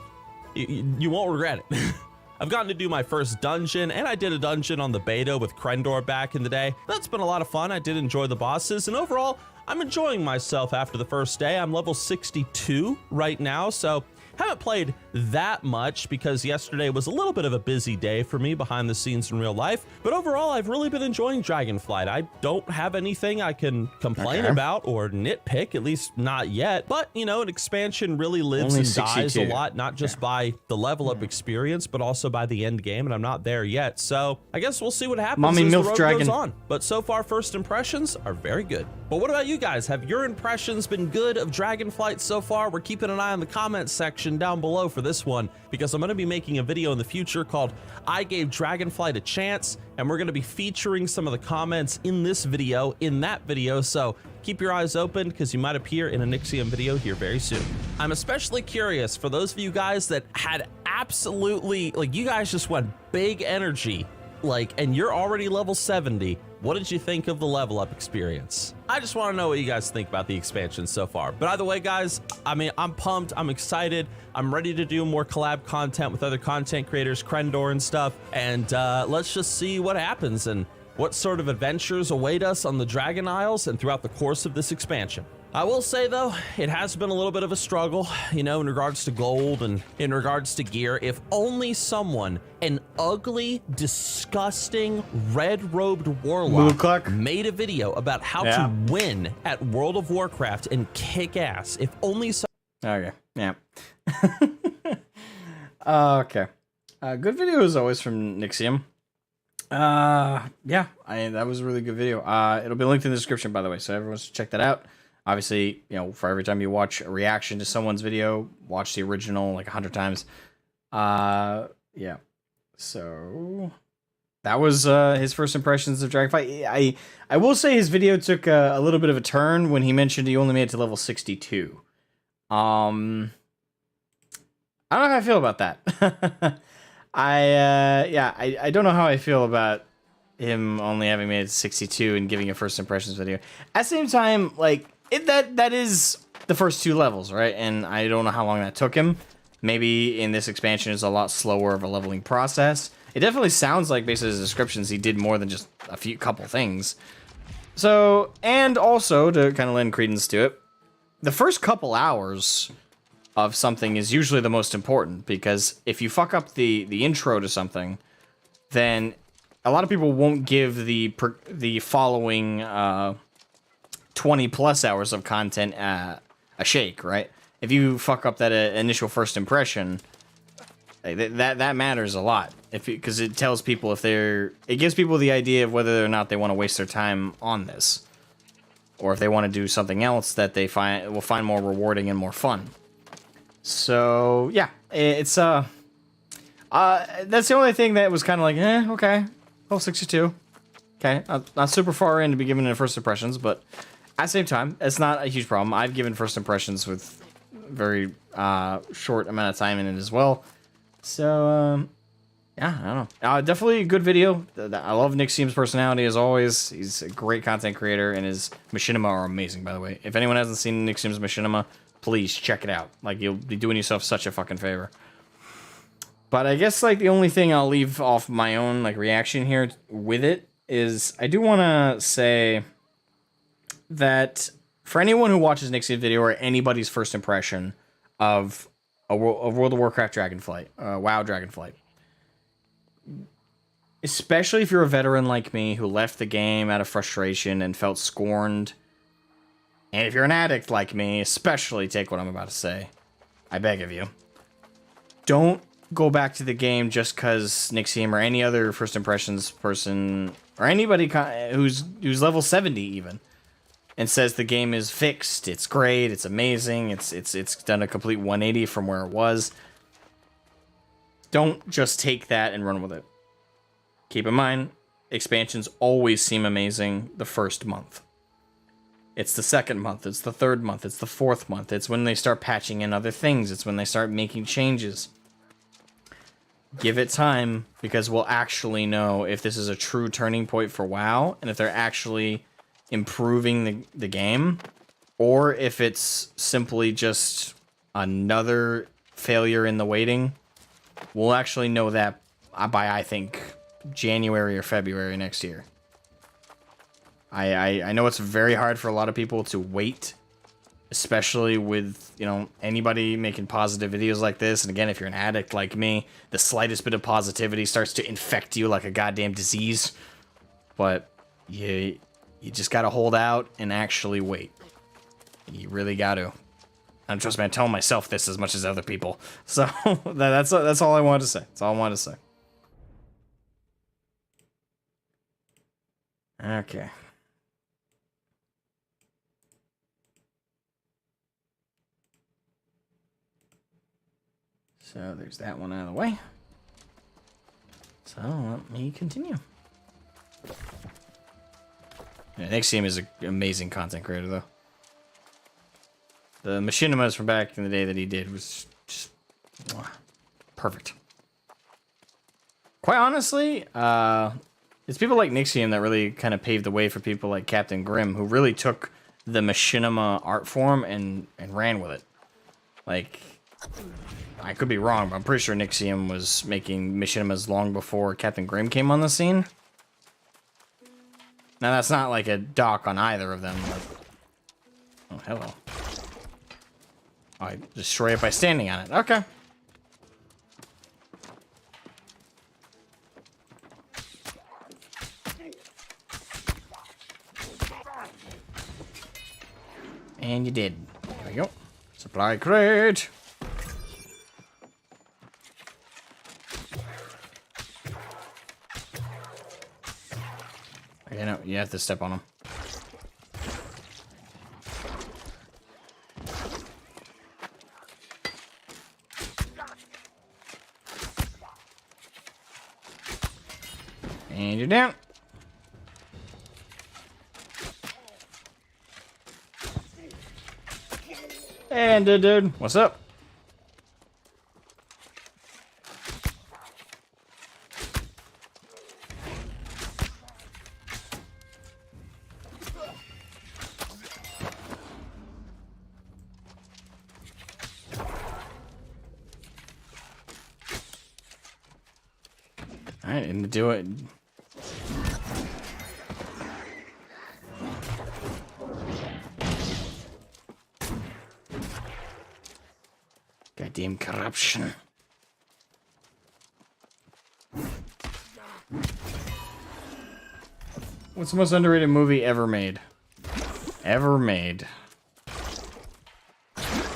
you won't regret it. I've gotten to do my first dungeon, and I did a dungeon on the beta with Krendor back in the day. That's been a lot of fun. I did enjoy the bosses, and overall, I'm enjoying myself after the first day. I'm level 62 right now, so haven't played that much because yesterday was a little bit of a busy day for me behind the scenes in real life. But overall, I've really been enjoying Dragonflight. I don't have anything I can complain about or nitpick, at least not yet. But, you know, an expansion really lives and dies a lot, not just by the level up experience, but also by the end game, and I'm not there yet. So I guess we'll see what happens as the road goes on. But so far, first impressions are very good. But what about you guys? Have your impressions been good of Dragonflight so far? We're keeping an eye on the comments section down below for this one, because I'm going to be making a video in the future called I Gave Dragonflight a Chance, and we're going to be featuring some of the comments in this video, in that video, so keep your eyes open because you might appear in a Nixium video here very soon. I'm especially curious for those of you guys that had absolutely, like, you guys just went big energy, like, and you're already level 70. What did you think of the level up experience? I just want to know what you guys think about the expansion so far. But either way, guys, I mean, I'm pumped, I'm excited, I'm ready to do more collab content with other content creators, Krendor and stuff, and let's just see what happens. And what sort of adventures await us on the Dragon Isles and throughout the course of this expansion. I will say though, it has been a little bit of a struggle, you know, in regards to gold and in regards to gear. If only someone, an ugly, disgusting, red-robed warlock made a video about how to win at World of Warcraft and kick ass. If only so. Okay, yeah. Okay. Good video as always from Nixium. Yeah, that was a really good video. It'll be linked in the description, by the way, so everyone should check that out. Obviously, you know, for every time you watch a reaction to someone's video, watch the original like 100 times. Yeah. So that was his first impressions of Dragonflight. I will say his video took a little bit of a turn when he mentioned he only made it to level 62. I don't know how I feel about that. I don't know how I feel about him only having made it to 62 and giving a first impressions video. At the same time, like, that is the first 2 levels, right? And I don't know how long that took him. Maybe in this expansion is a lot slower of a leveling process. It definitely sounds like, based on his descriptions, he did more than just a couple things. So, and also, to kind of lend credence to it, the first couple hours of something is usually the most important, because if you fuck up the intro to something, then a lot of people won't give the following 20 plus hours of content a shake, right? If you fuck up that initial first impression, that matters a lot. Because it tells people it gives people the idea of whether or not they want to waste their time on this, or if they want to do something else that they will find more rewarding and more fun. So yeah, it's that's the only thing that was kind of like, okay, level 62, okay, not super far in to be giving it first impressions, but at the same time, it's not a huge problem. I've given first impressions with very short amount of time in it as well. So yeah, I don't know. Definitely a good video. I love Nixium's personality as always. He's a great content creator, and his machinima are amazing, by the way. If anyone hasn't seen Nixium's machinima, please check it out. Like, you'll be doing yourself such a fucking favor. But I guess, like, the only thing I'll leave off my own, like, reaction here with it is I do want to say that for anyone who watches Nixium's video or anybody's first impression of World of Warcraft Dragonflight, WoW Dragonflight, especially if you're a veteran like me who left the game out of frustration and felt scorned, and if you're an addict like me, especially take what I'm about to say, I beg of you, don't go back to the game just because Nixium or any other first impressions person or anybody who's level 70 even and says the game is fixed, it's great, it's amazing, it's done a complete 180 from where it was. Don't just take that and run with it. Keep in mind, expansions always seem amazing the first month. It's the second month, it's the third month, it's the fourth month. It's when they start patching in other things. It's when they start making changes. Give it time, because we'll actually know if this is a true turning point for WoW, and if they're actually improving the game, or if it's simply just another failure in the waiting. We'll actually know that by, I think, January or February next year. I know it's very hard for a lot of people to wait, especially with, you know, anybody making positive videos like this. And again, if you're an addict like me, the slightest bit of positivity starts to infect you like a goddamn disease. But you just gotta hold out and actually wait. You really gotta. And trust me, I'm telling myself this as much as other people. So that's all I wanted to say. That's all I wanted to say. Okay. So there's that one out of the way. So let me continue. Yeah, Nixium is an amazing content creator, though. The machinimas from back in the day that he did was just perfect. Quite honestly, it's people like Nixium that really kind of paved the way for people like Captain Grimm, who really took the machinima art form and ran with it. Like, I could be wrong, but I'm pretty sure Nixium was making machinimas long before Captain Grimm came on the scene. Now that's not like a dock on either of them. But... Oh, hello. Oh, I destroy it by standing on it. Okay. And you did. There we go. Supply crate. Okay, no, you have to step on them. And you're down. And dude, what's up? I didn't do it. Goddamn corruption. What's the most underrated movie ever made? Ever made.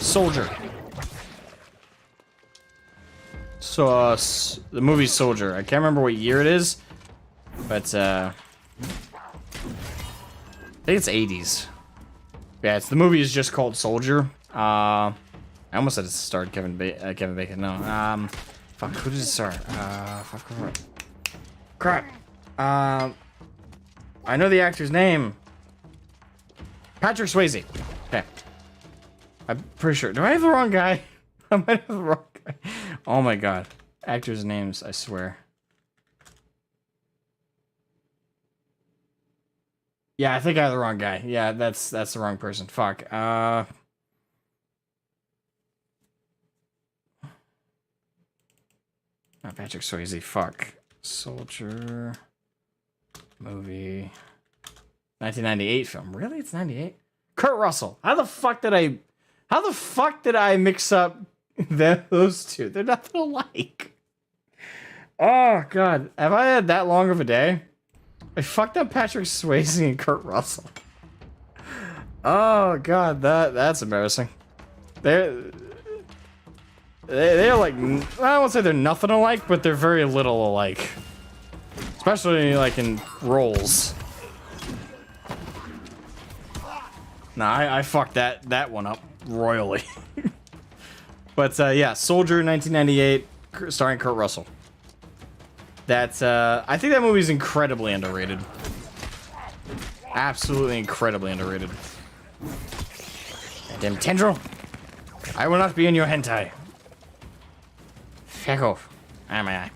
Soldier. So, the movie Soldier. I can't remember what year it is, but, I think it's 80s. Yeah, the movie is just called Soldier. I almost said it starred Kevin Bacon. No, fuck, who did it star? Crap. I know the actor's name. Patrick Swayze. Okay. I'm pretty sure. Do I have the wrong guy? I might have the wrong guy. Oh my god. Actors' names, I swear. Yeah, I think I have the wrong guy. Yeah, that's the wrong person. Fuck. Not Patrick Swayze. Fuck. Soldier. Movie. 1998 film. Really? It's 98? Kurt Russell. How the fuck did I mix up those two? They're nothing alike. Oh, God. Have I had that long of a day? I fucked up Patrick Swayze and Kurt Russell. Oh, God. That's embarrassing. They're like... I won't say they're nothing alike, but they're very little alike. Especially, like, in roles. Nah, I fucked that one up royally. But, yeah, Soldier, 1998, starring Kurt Russell. That's, I think that movie's incredibly underrated. Absolutely incredibly underrated. Goddamn tendril! I will not be in your hentai. Fuck off. Ah, my eye.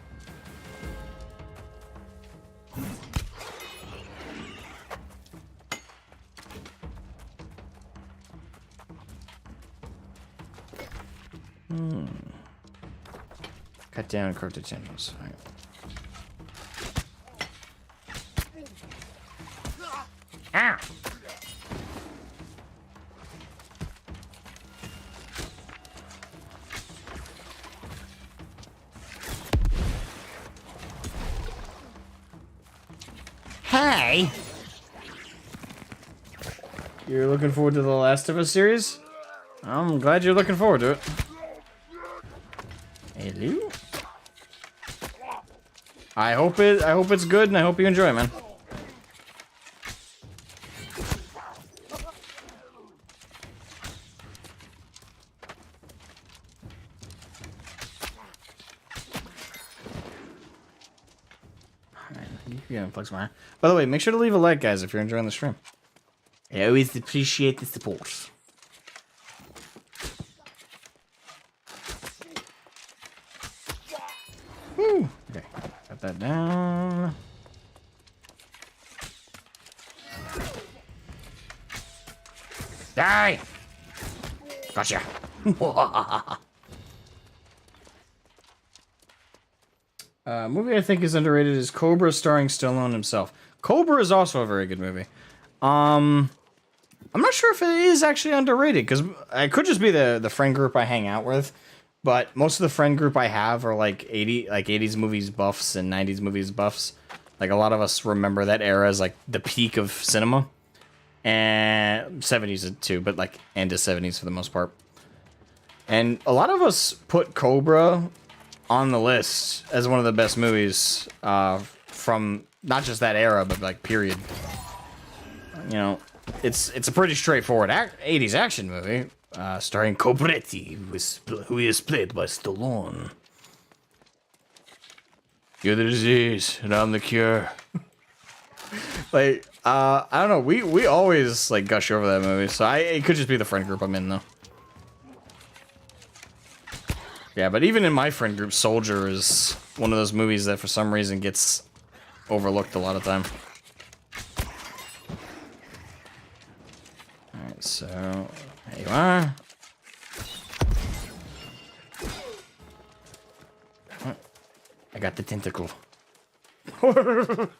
Cut down corrupted tendrils. Right. Ah! Hey! You're looking forward to the Last of Us series? I'm glad you're looking forward to it. Hello? I hope it's good and I hope you enjoy it, man. By the way, make sure to leave a like, guys, if you're enjoying the stream. I always appreciate the support. Woo. Okay, got that down. Die! Gotcha. Movie I think is underrated is Cobra starring Stallone himself. Cobra is also a very good movie. I'm not sure if it is actually underrated, because it could just be the friend group I hang out with, but most of the friend group I have are like 80s movies buffs and 90s movies buffs. Like, a lot of us remember that era as like the peak of cinema, and 70s too, but like into 70s for the most part. And a lot of us put Cobra on the list as one of the best movies from not just that era, but like period. You know, it's a pretty straightforward 80s action movie starring Cobretti, who is played by Stallone. You're the disease, and I'm the cure. Like, I don't know. We always like gush over that movie, so it could just be the friend group I'm in though. Yeah, but even in my friend group, Soldier is one of those movies that for some reason gets overlooked a lot of time. Alright, so there you are. I got the tentacle. Do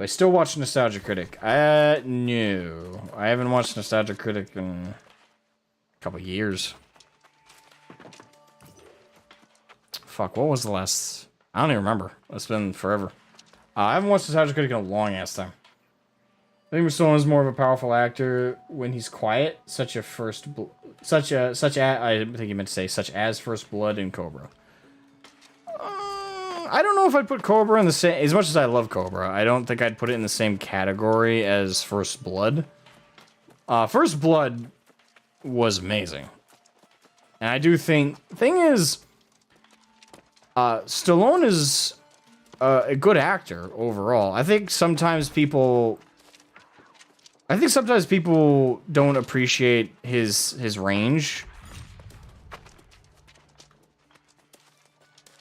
I still watch Nostalgia Critic? No. I haven't watched Nostalgia Critic in a couple years. Fuck, what was the last... I don't even remember. It's been forever. I haven't watched Nostalgia Critic in a long ass time. I think Stallone is more of a powerful actor when he's quiet, such as I think you meant to say such as First Blood and Cobra. I don't know if I'd put Cobra in the same... As much as I love Cobra, I don't think I'd put it in the same category as First Blood. First Blood was amazing. And I do think... Thing is... Stallone is a good actor overall. I think sometimes people don't appreciate his range.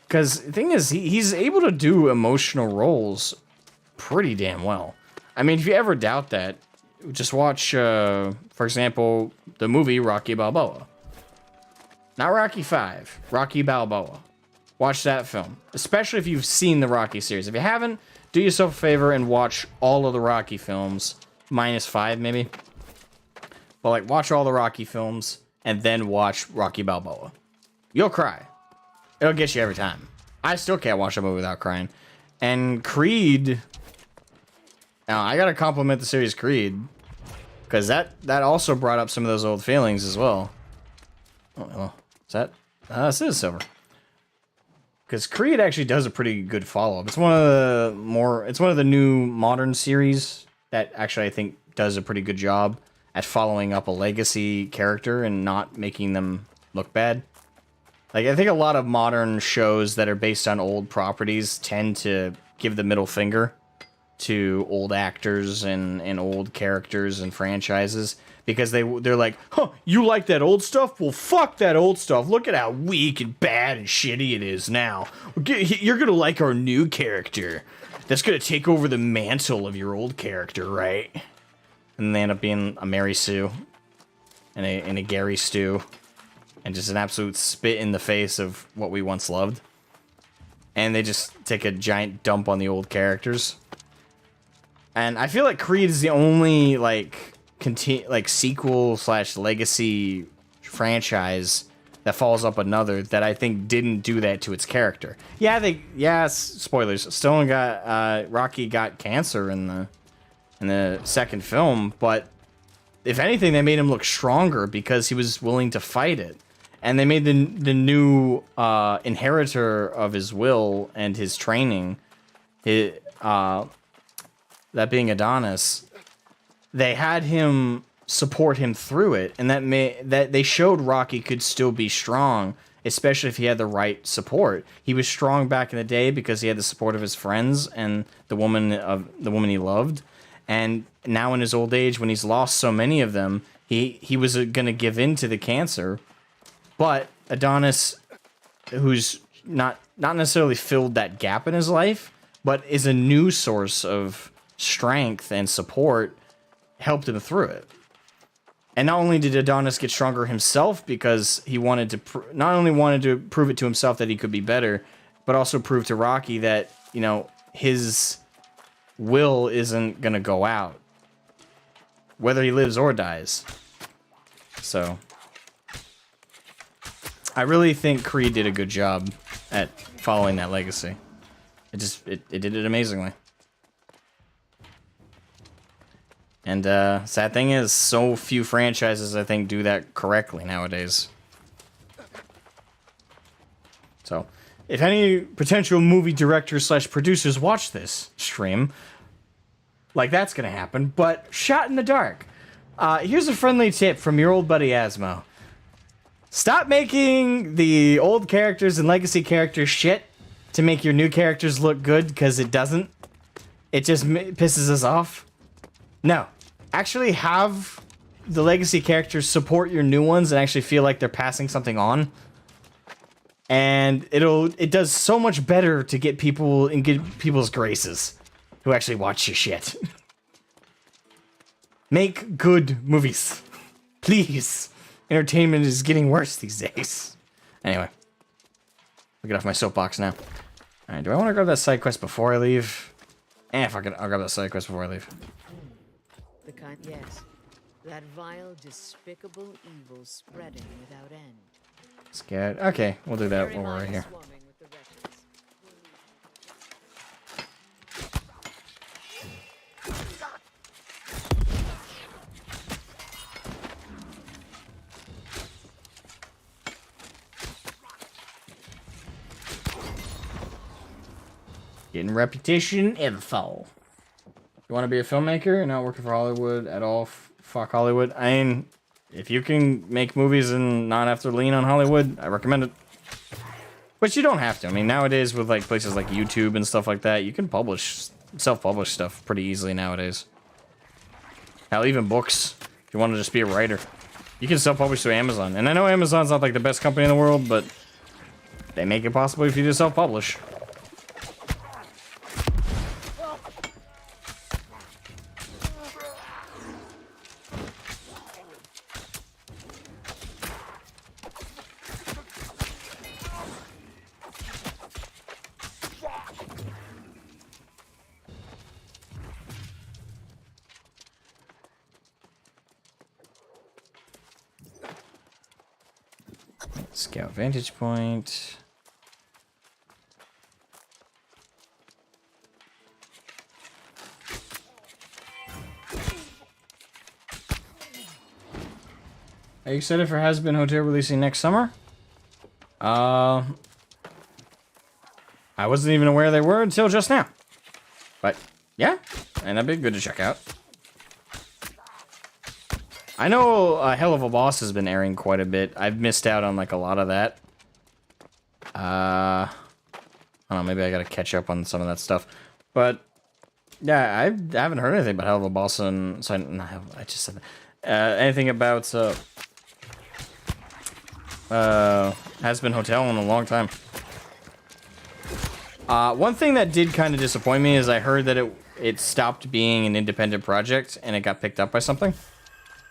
Because the thing is, he's able to do emotional roles pretty damn well. I mean, if you ever doubt that, just watch, for example, the movie Rocky Balboa. Not Rocky 5, Rocky Balboa. Watch that film, especially if you've seen the Rocky series. If you haven't, do yourself a favor and watch all of the Rocky films, -5 maybe. But like, watch all the Rocky films and then watch Rocky Balboa. You'll cry. It'll get you every time. I still can't watch a movie without crying. And Creed, now I gotta compliment the series Creed, because that also brought up some of those old feelings as well. Oh, well, is that? This is silver. Because Creed actually does a pretty good follow-up. It's one of the new modern series that actually I think does a pretty good job at following up a legacy character and not making them look bad. Like, I think a lot of modern shows that are based on old properties tend to give the middle finger to old actors and old characters and franchises, because they're like, huh, you like that old stuff? Well, fuck that old stuff. Look at how weak and bad and shitty it is now. You're gonna like our new character that's gonna take over the mantle of your old character, right? And they end up being a Mary Sue and a Gary Stu, and just an absolute spit in the face of what we once loved. And they just take a giant dump on the old characters. And I feel like Creed is the only sequel / legacy franchise that follows up another that I think didn't do that to its character. Yeah, spoilers. Rocky got cancer in the second film, but if anything, they made him look stronger because he was willing to fight it. And they made the new inheritor of his will and his training, that being Adonis. They had him support him through it, and that they showed Rocky could still be strong, especially if he had the right support. He was strong back in the day because he had the support of his friends and the woman he loved. And now in his old age, when he's lost so many of them, he was going to give in to the cancer. But Adonis, who's not necessarily filled that gap in his life, but is a new source of strength and support, helped him through it. And not only did Adonis get stronger himself because he wanted to not only wanted to prove it to himself that he could be better, but also prove to Rocky that, you know, his will isn't gonna go out, whether he lives or dies. So I really think Creed did a good job at following that legacy. It did it amazingly. And sad thing is, so few franchises I think do that correctly nowadays. So if any potential movie directors / producers watch this stream, like, that's gonna happen, but shot in the dark. Here's a friendly tip from your old buddy Asmo. Stop making the old characters and legacy characters shit to make your new characters look good, because it doesn't. It just pisses us off. No. Actually have the legacy characters support your new ones and actually feel like they're passing something on. And it does so much better to get people and get people's graces who actually watch your shit. Make good movies. Please. Entertainment is getting worse these days. Anyway. I'll get off my soapbox now. Alright, do I want to grab that side quest before I leave? Fuck it, I'll grab that side quest before I leave. The kind, yes. That vile, despicable evil spreading without end. Scared. Okay, we'll do that while we're right here. Getting reputation info. You want to be a filmmaker and not working for Hollywood at all? Fuck Hollywood. I mean, if you can make movies and not have to lean on Hollywood, I recommend it. But you don't have to. I mean, nowadays with like places like YouTube and stuff like that, you can publish, self-publish stuff pretty easily nowadays. Hell, even books. If you want to just be a writer, you can self-publish through Amazon. And I know Amazon's not like the best company in the world, but they make it possible if you just self-publish. Scout vantage point. Are you excited for Has Been Hotel releasing next summer? I wasn't even aware they were until just now. But yeah, and that'd be good to check out. I know Hell of a Boss has been airing quite a bit. I've missed out on like a lot of that. I don't know, maybe I gotta catch up on some of that stuff. But yeah, I haven't heard anything about Hell of a Boss and so I just said anything about Has Been Hotel in a long time. One thing that did kind of disappoint me is I heard that it stopped being an independent project and it got picked up by something.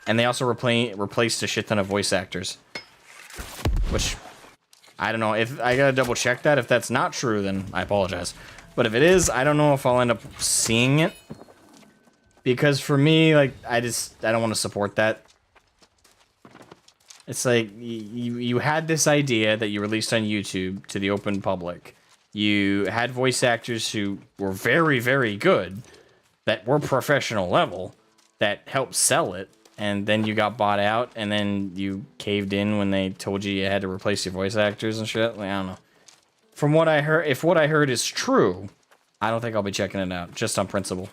And they also replaced a shit ton of voice actors. Which, I don't know. If I gotta double check that. If that's not true, then I apologize. But if it is, I don't know if I'll end up seeing it. Because for me, like, I don't want to support that. It's like, you had this idea that you released on YouTube to the open public. You had voice actors who were very, very good, that were professional level, that helped sell it. And then you got bought out, and then you caved in when they told you had to replace your voice actors and shit. Like, I don't know. From what I heard, if what I heard is true, I don't think I'll be checking it out, just on principle.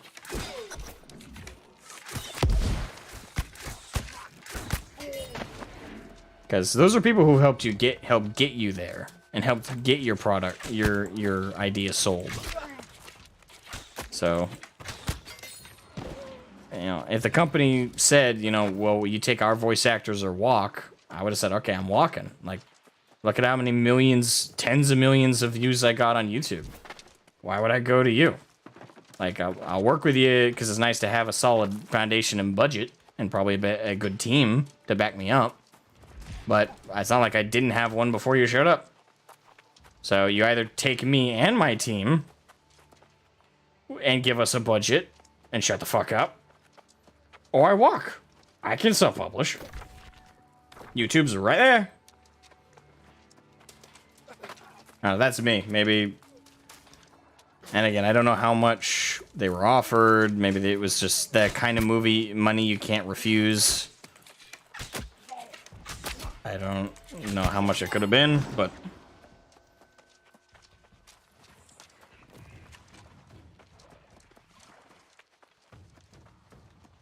Because those are people who helped you get you there, and helped get your product, your idea sold. So, you know, if the company said, you know, well, you take our voice actors or walk, I would have said, okay, I'm walking. Like, look at how many millions, tens of millions of views I got on YouTube. Why would I go to you? Like, I'll work with you because it's nice to have a solid foundation and budget and probably a good team to back me up. But it's not like I didn't have one before you showed up. So you either take me and my team and give us a budget and shut the fuck up, or I walk. I can self-publish. YouTube's right there. That's me. Maybe. And again, I don't know how much they were offered. Maybe it was just that kind of movie money you can't refuse. I don't know how much it could have been, but...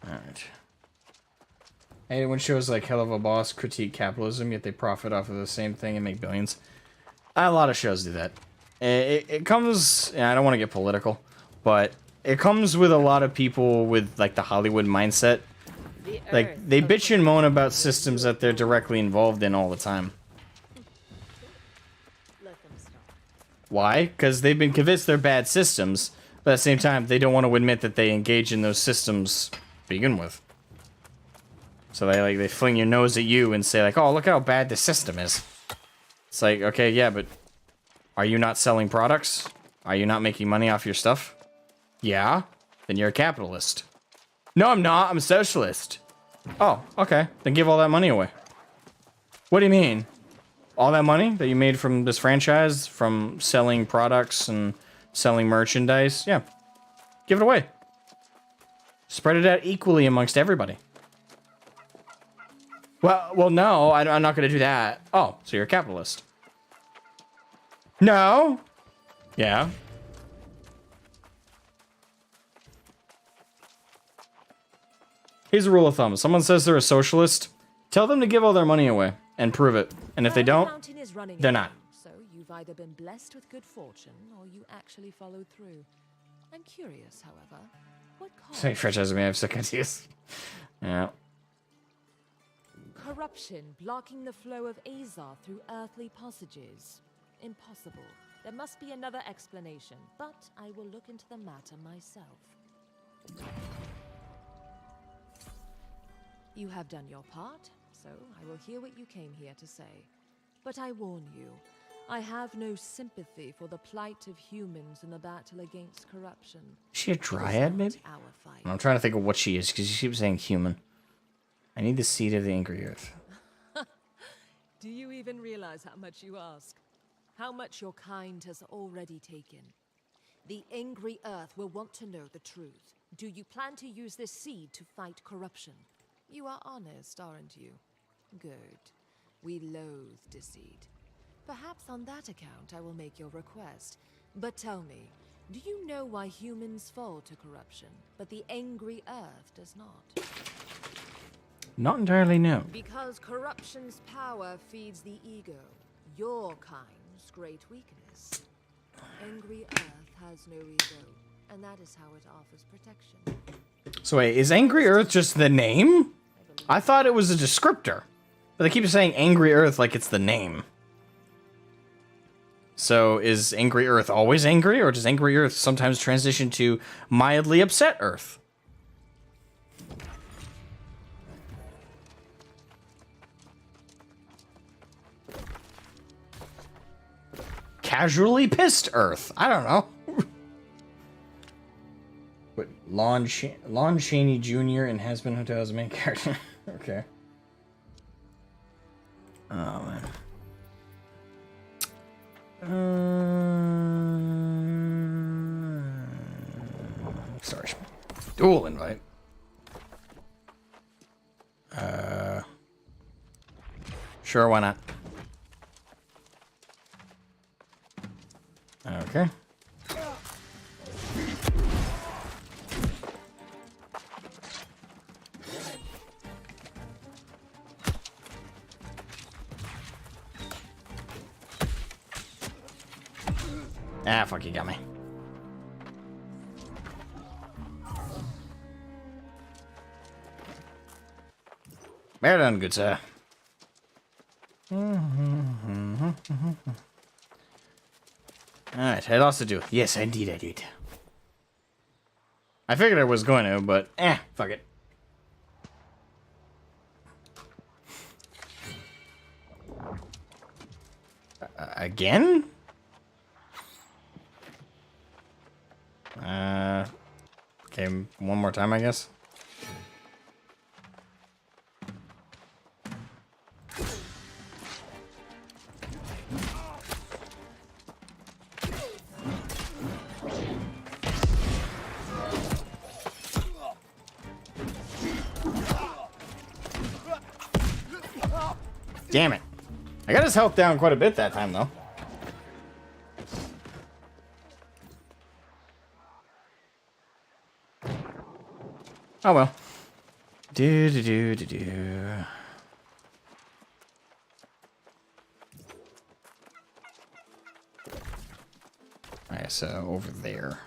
Alright. Hey, when shows like Hell of a Boss critique capitalism, yet they profit off of the same thing and make billions. A lot of shows do that. It comes... I don't want to get political, but it comes with a lot of people with like the Hollywood mindset. Like, they bitch and moan about systems that they're directly involved in all the time. Why? Because they've been convinced they're bad systems, but at the same time, they don't want to admit that they engage in those systems to begin with. So they fling your nose at you and say like, oh, look how bad the system is. It's like, okay, yeah, but are you not selling products? Are you not making money off your stuff? Yeah? Then you're a capitalist. No, I'm not. I'm a socialist. Oh, okay. Then give all that money away. What do you mean? All that money that you made from this franchise, from selling products and selling merchandise? Yeah. Give it away. Spread it out equally amongst everybody. Well, no, I'm not going to do that. Oh, so you're a capitalist. No. Yeah. Here's a rule of thumb. If someone says they're a socialist, tell them to give all their money away and prove it. And if they don't, they're not. So you've either been blessed with good fortune or you actually followed through. I'm curious, however, what Say franchise may have sick ideas. Yeah. Corruption blocking the flow of Azar through earthly passages. Impossible. There must be another explanation, but I will look into the matter myself. You have done your part, so I will hear what you came here to say. But I warn you, I have no sympathy for the plight of humans in the battle against corruption. Is she a dryad, maybe? I'm trying to think of what she is, because she keeps saying human. I need the seed of the angry earth. Do you even realize how much you ask? How much your kind has already taken? The angry earth will want to know the truth. Do you plan to use this seed to fight corruption? You are honest, aren't you? Good. We loathe deceit. Perhaps on that account I will make your request. But tell me, do you know why humans fall to corruption, but the angry earth does not? Not entirely no. Because corruption's power feeds the ego, your kind's great weakness. Angry earth has no ego, and that is how it offers protection. So wait, is Angry Earth just the name? I thought it was a descriptor. But they keep saying Angry Earth like it's the name. So is Angry Earth always angry, or does Angry Earth sometimes transition to mildly upset Earth? Casually pissed Earth. I don't know. But Lon Chaney Jr. in Has Been Hotel's main character. Okay. Oh man. Sorry. Dual invite. Sure, why not? Okay. Ah, fuck, you got me. Well done, good sir. Alright, I lost a duel. Yes, indeed I did. I figured I was going to, but fuck it. Again? Okay, one more time, I guess. Damn it. I got his health down quite a bit that time, though. Oh well. Do. Alright, so over there.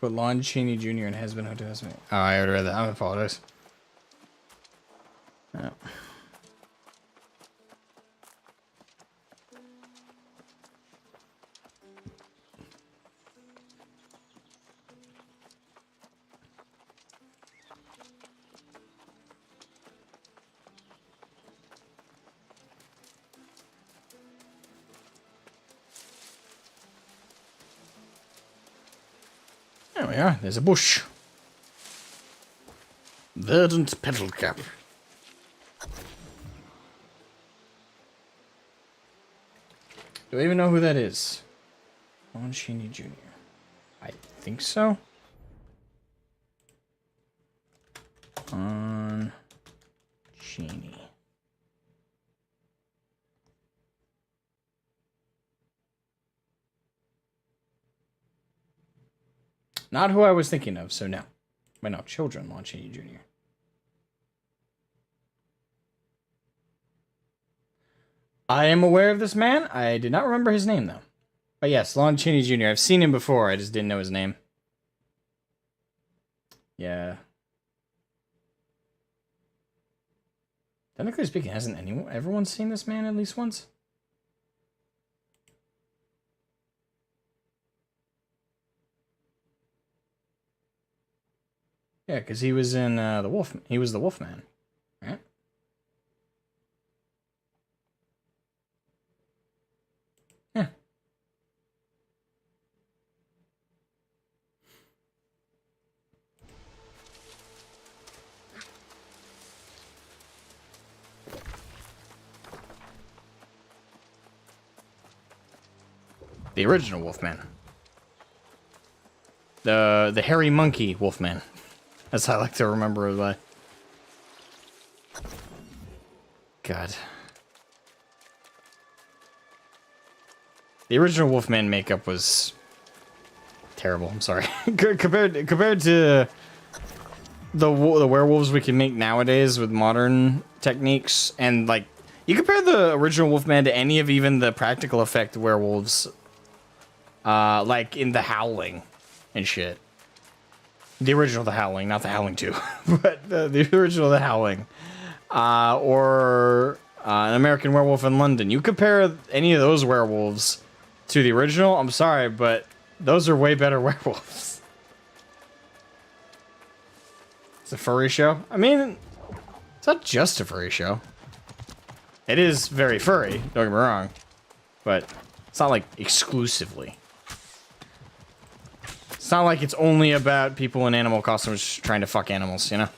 Put Lon Chaney Jr. and has been hooked to us. Oh, I already read that. I apologize. Oh. There we are. There's a bush. Verdant petal cap. Do I even know who that is? Lon Chaney Jr. I think so. Lon Chaney. Not who I was thinking of, so no. But no, children, Lon Chaney Jr. I am aware of this man. I did not remember his name, though. But yes, Lon Chaney Jr. I've seen him before. I just didn't know his name. Yeah. Technically speaking, hasn't everyone seen this man at least once? Yeah, because he was in the Wolf. He was the Wolfman, right? Yeah. The original Wolfman. The hairy monkey Wolfman. As I like to remember it by. God. The original Wolfman makeup was terrible. I'm sorry. compared to the werewolves we can make nowadays with modern techniques, and like you compare the original Wolfman to any of even the practical effect werewolves, like in The Howling and shit. The original The Howling, not The Howling 2, but the original The Howling. Or An American Werewolf in London. You compare any of those werewolves to the original, I'm sorry, but those are way better werewolves. It's a furry show? I mean, it's not just a furry show. It is very furry, don't get me wrong. But it's not like exclusively. It's not like it's only about people in animal costumes trying to fuck animals, you know?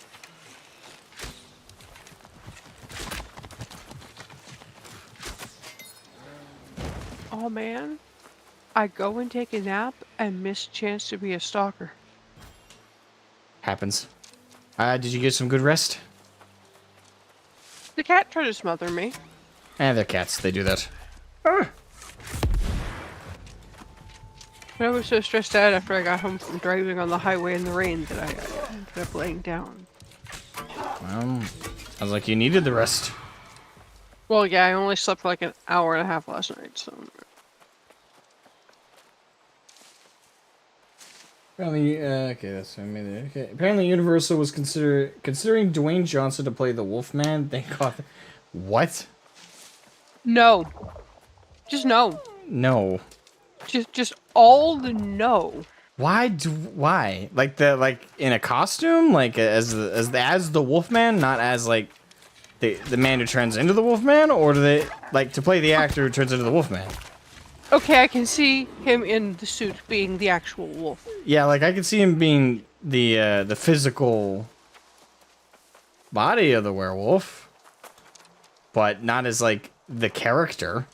Oh man, I go and take a nap and miss chance to be a stalker. Happens. Did you get some good rest? The cat tried to smother me. They're cats. They do that. But I was so stressed out after I got home from driving on the highway in the rain that I ended up laying down. Sounds like you needed the rest. Well, yeah, I only slept for like an hour and a half last night, so... Apparently, okay, that's okay. Apparently, Universal was considering Dwayne Johnson to play the Wolfman. Thank God. What? No. Just no. No. Just all the no. Why? Like in a costume? Like as the Wolfman, not as like the man who turns into the Wolfman, or do they like to play the actor who turns into the Wolfman? Okay, I can see him in the suit being the actual wolf. Yeah, like I could see him being the physical body of the werewolf, but not as like the character.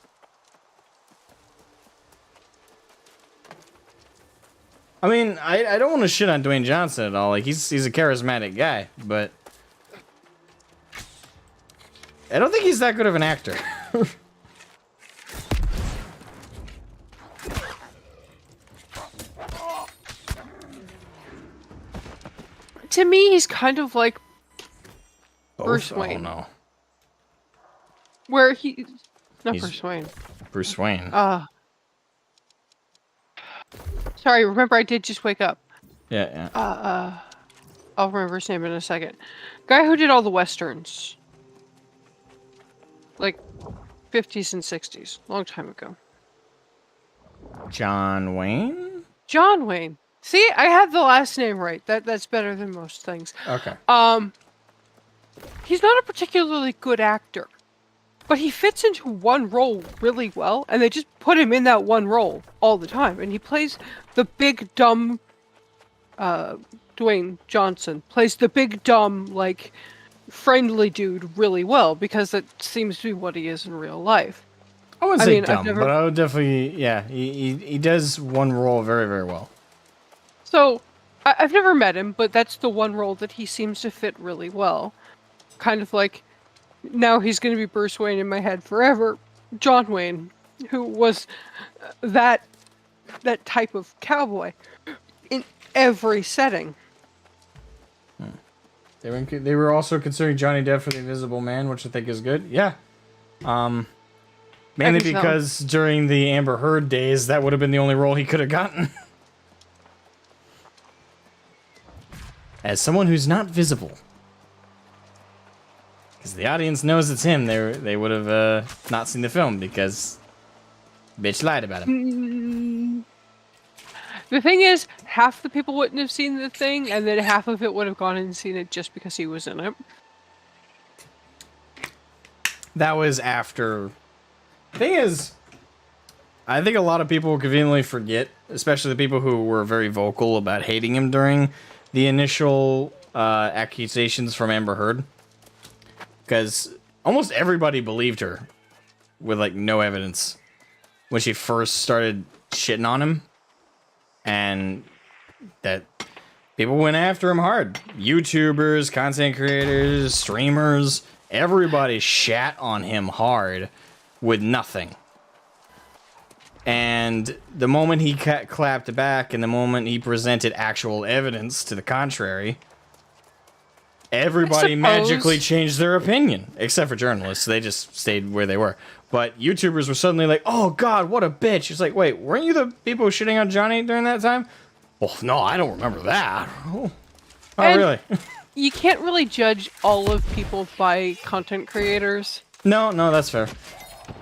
I mean, I don't want to shit on Dwayne Johnson at all. Like he's a charismatic guy, but I don't think he's that good of an actor. To me, he's kind of like Both? Bruce Oh, Wayne. no. Where he... Not He's- Bruce Wayne. Bruce Wayne. Sorry, remember I did just wake up. Yeah, yeah. I'll remember his name in a second. Guy who did all the westerns. Like, 50s and 60s. Long time ago. John Wayne? John Wayne. See, I had the last name right. That's better than most things. Okay. He's not a particularly good actor, but he fits into one role really well, and they just put him in that one role all the time, and he plays the big dumb. Dwayne Johnson plays the big dumb, like, friendly dude really well because that seems to be what he is in real life. I wouldn't say dumb, but I would definitely, yeah, he does one role very, very well. So, I've never met him, but that's the one role that he seems to fit really well. Kind of like, now he's going to be Bruce Wayne in my head forever. John Wayne, who was that type of cowboy in every setting. They were also considering Johnny Depp for the Invisible Man, which I think is good. Yeah. Mainly because during the Amber Heard days, that would have been the only role he could have gotten. As someone who's not visible. Because the audience knows it's him, they would have not seen the film because bitch lied about him. The thing is, half the people wouldn't have seen the thing, and then half of it would have gone and seen it just because he was in it. That was after. Thing is, I think a lot of people conveniently forget, especially the people who were very vocal about hating him during the initial accusations from Amber Heard. Because almost everybody believed her with, like, no evidence when she first started shitting on him. And that people went after him hard. YouTubers, content creators, streamers, everybody shat on him hard with nothing. And the moment he clapped back and the moment he presented actual evidence to the contrary, everybody magically changed their opinion. Except for journalists. They just stayed where they were. But YouTubers were suddenly like, oh god, what a bitch. It's like, wait, weren't you the people shitting on Johnny during that time? Well, no, I don't remember that. Oh really? You can't really judge all of people by content creators. No, that's fair.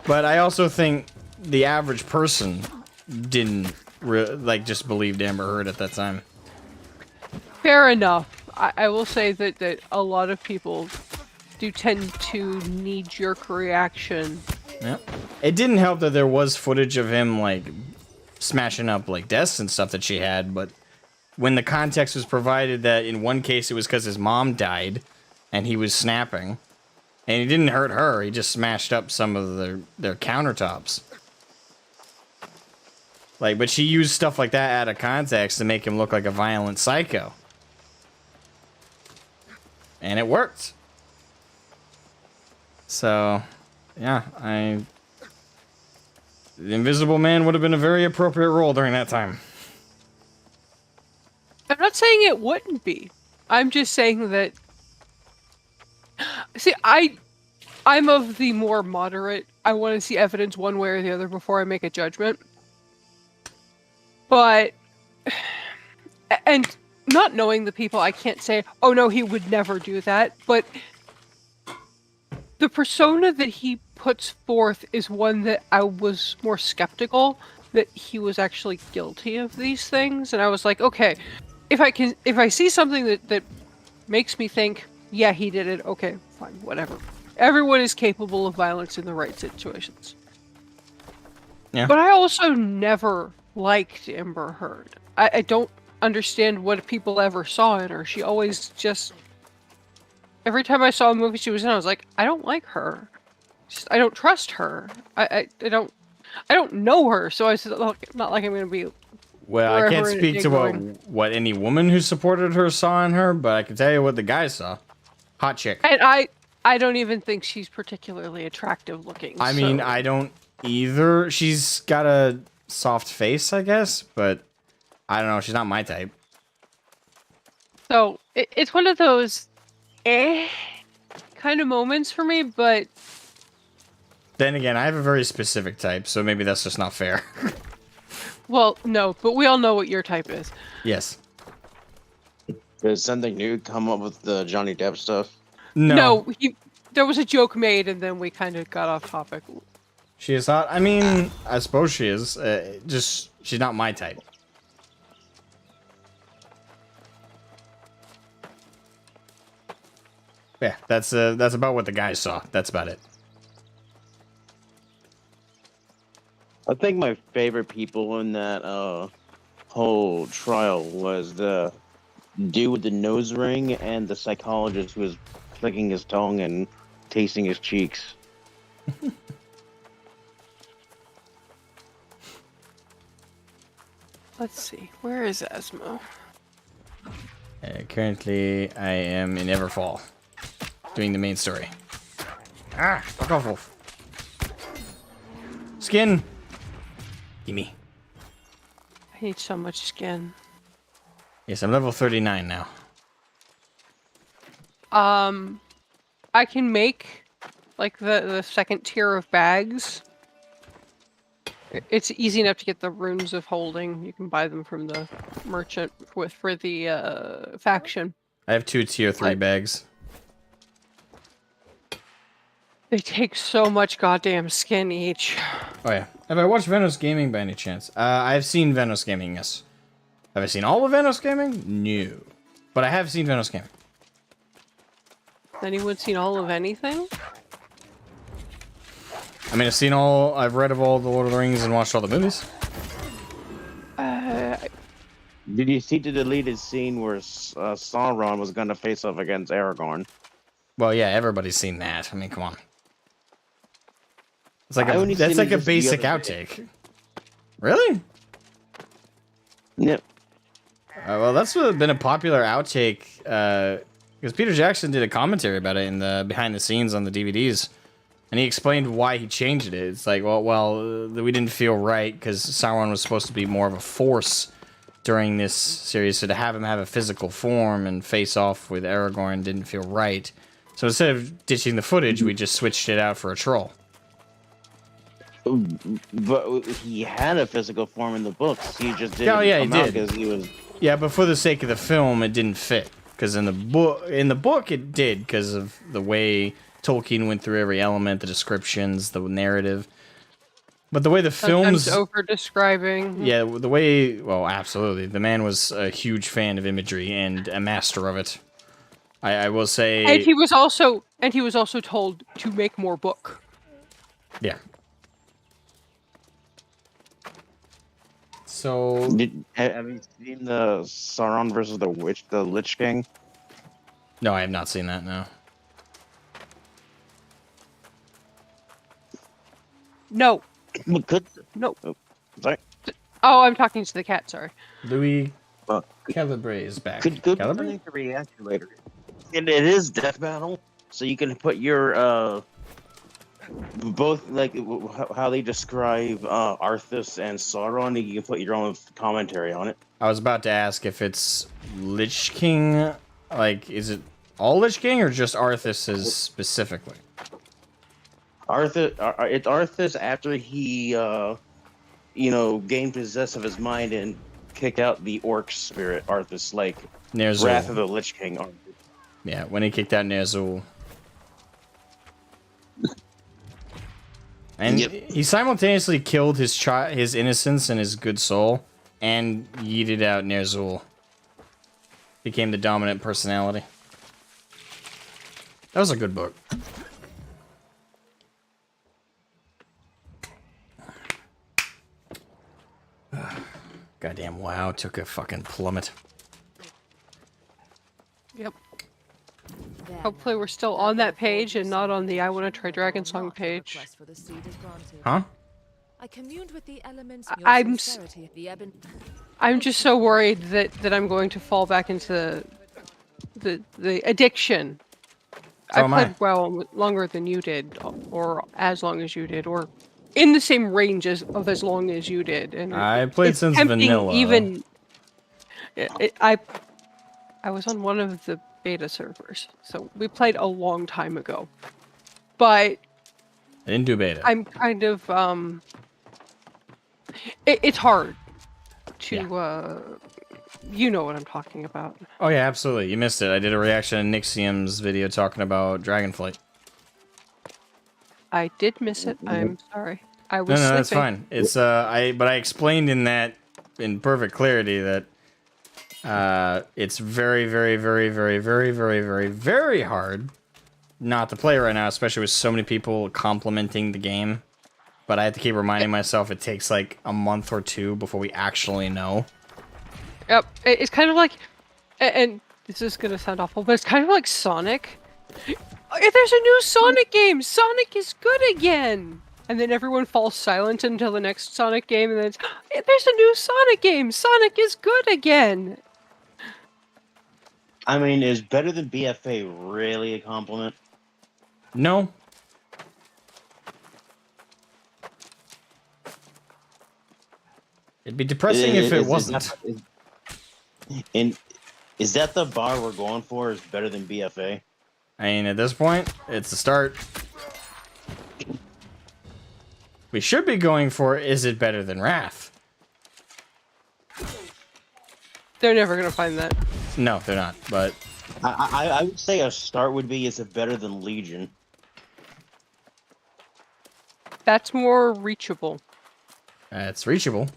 But I also think the average person didn't just believed Amber Heard at that time. Fair enough. I will say that a lot of people do tend to knee-jerk reaction. Yeah. It didn't help that there was footage of him, like, smashing up, like, desks and stuff that she had, but when the context was provided that in one case it was because his mom died and he was snapping, and he didn't hurt her, he just smashed up some of their countertops. Like, but she used stuff like that out of context to make him look like a violent psycho. And it worked. So, yeah, the Invisible Man would have been a very appropriate role during that time. I'm not saying it wouldn't be. I'm just saying that... See, I'm of the more moderate, I want to see evidence one way or the other before I make a judgment. But... And not knowing the people, I can't say, oh no, he would never do that, but... The persona that he puts forth is one that I was more skeptical that he was actually guilty of these things, and I was like, okay, if I see something that makes me think, yeah, he did it, okay, fine, whatever. everyone is capable of violence in the right situations. Yeah. But I also never liked Amber Heard. I don't understand what people ever saw in her. She always just... Every time I saw a movie she was in, I was like, I don't like her. I don't trust her. I don't know her, so I said, look, not like I'm going to be... Well, I can't forever speak to ignoring. what any woman who supported her saw in her, but I can tell you what the guys saw. Hot chick. And I don't even think she's particularly attractive looking. I mean, I don't either. She's got a soft face, I guess, but I don't know. She's not my type. So it's one of those kind of moments for me, but Then again, I have a very specific type, so maybe that's just not fair. well, no, but we all know what your type is. Yes. Did something new come up with the Johnny Depp stuff? No. There was a joke made, and then we kind of got off topic. She is hot. I mean, I suppose she is. Just, she's not my type. Yeah, that's about what the guys saw. That's about it. I think my favorite people in that whole trial was the dude with the nose ring and the psychologist who was flicking his tongue and tasting his cheeks. Let's see. Where is Asmo? Currently, I am in Everfall, doing the main story. Ah, fuck off, Wolf. Skin. Gimme. I need so much skin. Yes, I'm level 39 now. I can make like the second tier of bags. It's easy enough to get the runes of holding. You can buy them from the merchant for the faction. I have 2 tier 3 bags. They take so much goddamn skin each. Oh yeah. Have I watched Venos Gaming by any chance? I've seen Venos Gaming, yes. Have I seen all of Venos Gaming? No. But I have seen Venos Gaming. Anyone seen all of anything? I mean, I've read of all the Lord of the Rings and watched all the movies. Did you see the deleted scene where Sauron was going to face off against Aragorn? Well, yeah, everybody's seen that. I mean, come on. It's like I only that's seen like it a just the basic other day. outtake. Really? Yep. Well, that's been a popular outtake because Peter Jackson did a commentary about it in the behind the scenes on the DVDs, and he explained why he changed it. It's like, we didn't feel right because Sauron was supposed to be more of a force during this series, so to have him have a physical form and face off with Aragorn didn't feel right. So instead of ditching the footage, we just switched it out for a troll. But he had a physical form in the books. He just didn't Oh, yeah, he come out did. because he was... Yeah, but for the sake of the film, it didn't fit. Because in the book, it did because of the way Tolkien went through every element, the descriptions, the narrative. But the way the films over describing. Yeah, the way, well, absolutely. The man was a huge fan of imagery and a master of it. I will say. And he was also told to make more book. Yeah. So have you seen the Sauron versus the Lich King? No, I have not seen that. No. No. Good. No. Oh, sorry. Oh, I'm talking to the cat. Sorry. Louis Calibre is back. Good Calibre? to react to later. It is death battle, so you can put your both like how they describe Arthas and Sauron. You can put your own commentary on it. I was about to ask if it's Lich King. Like, is it all Lich King or just Arthas's specifically? It's Arthas after he, gained possess of his mind and kicked out the orc spirit. Arthas, like Ner'zhul. Wrath of the Lich King. Yeah, when he kicked out Ner'zhul. And he simultaneously killed his innocence and his good soul, and yeeted out Ner'zhul. Became the dominant personality. That was a good book. Goddamn WoW took a fucking plummet. Yep. Hopefully we're still on that page and not on the I want to try Dragon Song page. Huh? I communed with the elements. I'm just so worried that I'm going to fall back into the addiction. So I am played WoW longer than you did, or as long as you did, or in the same range of as long as you did. And I played since vanilla. Even I was on one of the beta servers, so we played a long time ago. But I didn't do beta. I'm kind of it's hard to you know what I'm talking about. Oh yeah, absolutely. You missed it. I did a reaction to Nixium's video talking about Dragonflight. I did miss it. I'm sorry. I was No, sleeping. that's fine. It's but I explained in that in perfect clarity that it's very, very, very, very, very, very, very, very hard not to play right now, especially with so many people complimenting the game. But I have to keep reminding myself it takes like a month or two before we actually know. Yep, it's kind of like, and this is gonna sound awful, but it's kind of like Sonic. There's a new Sonic game! Sonic is good again! And then everyone falls silent until the next Sonic game, and then it's, there's a new Sonic game! Sonic is good again! I mean, is better than BFA really a compliment? No. It'd be depressing if it wasn't. Is that the bar we're going for? Is better than BFA? I mean, at this point, it's a start. We should be going for, is it better than Wrath? They're never gonna find that. No, they're not, but... I would say a start would be, is it better than Legion? That's more reachable. It's reachable.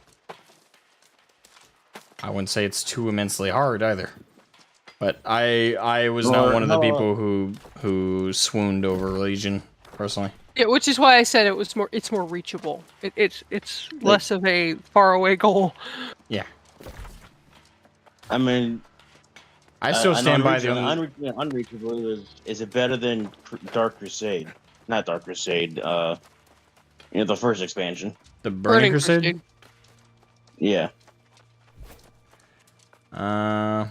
I wouldn't say it's too immensely hard either. But I was not one of the people who swooned over Legion, personally. Yeah, which is why I said it's more reachable. It's less of a faraway goal. Yeah. I mean, I still stand by the unreachable. Is it better than Dark Crusade? Not Dark Crusade. The first expansion. The Burning Crusade? Yeah. I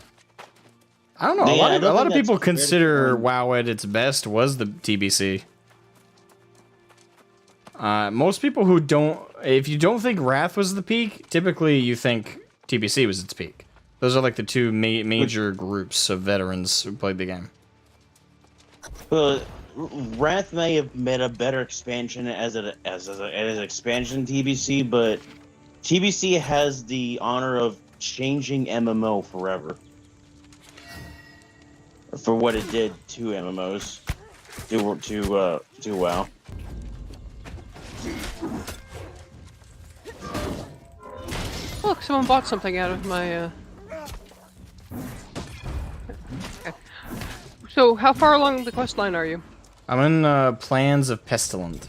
don't know. A lot of people consider WoW at its best was the TBC. Most people who don't, if you don't think Wrath was the peak, typically you think TBC was its peak. Those are like the two major groups of veterans who played the game. Wrath may have made a better expansion as an expansion TBC, but TBC has the honor of changing MMO forever for what it did to MMOs, to WoW. Look, someone bought something out of my. Okay. So, how far along the quest line are you? I'm in Plans of Pestilent.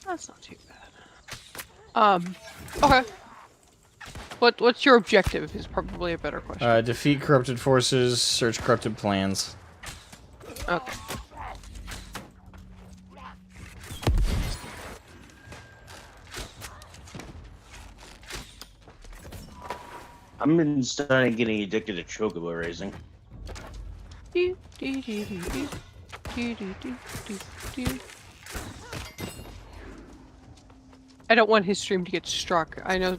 That's not too bad. Okay. What's your objective is probably a better question. Defeat corrupted forces, search corrupted plans. Okay. I'm starting getting addicted to chocobo racing. I don't want his stream to get struck. I know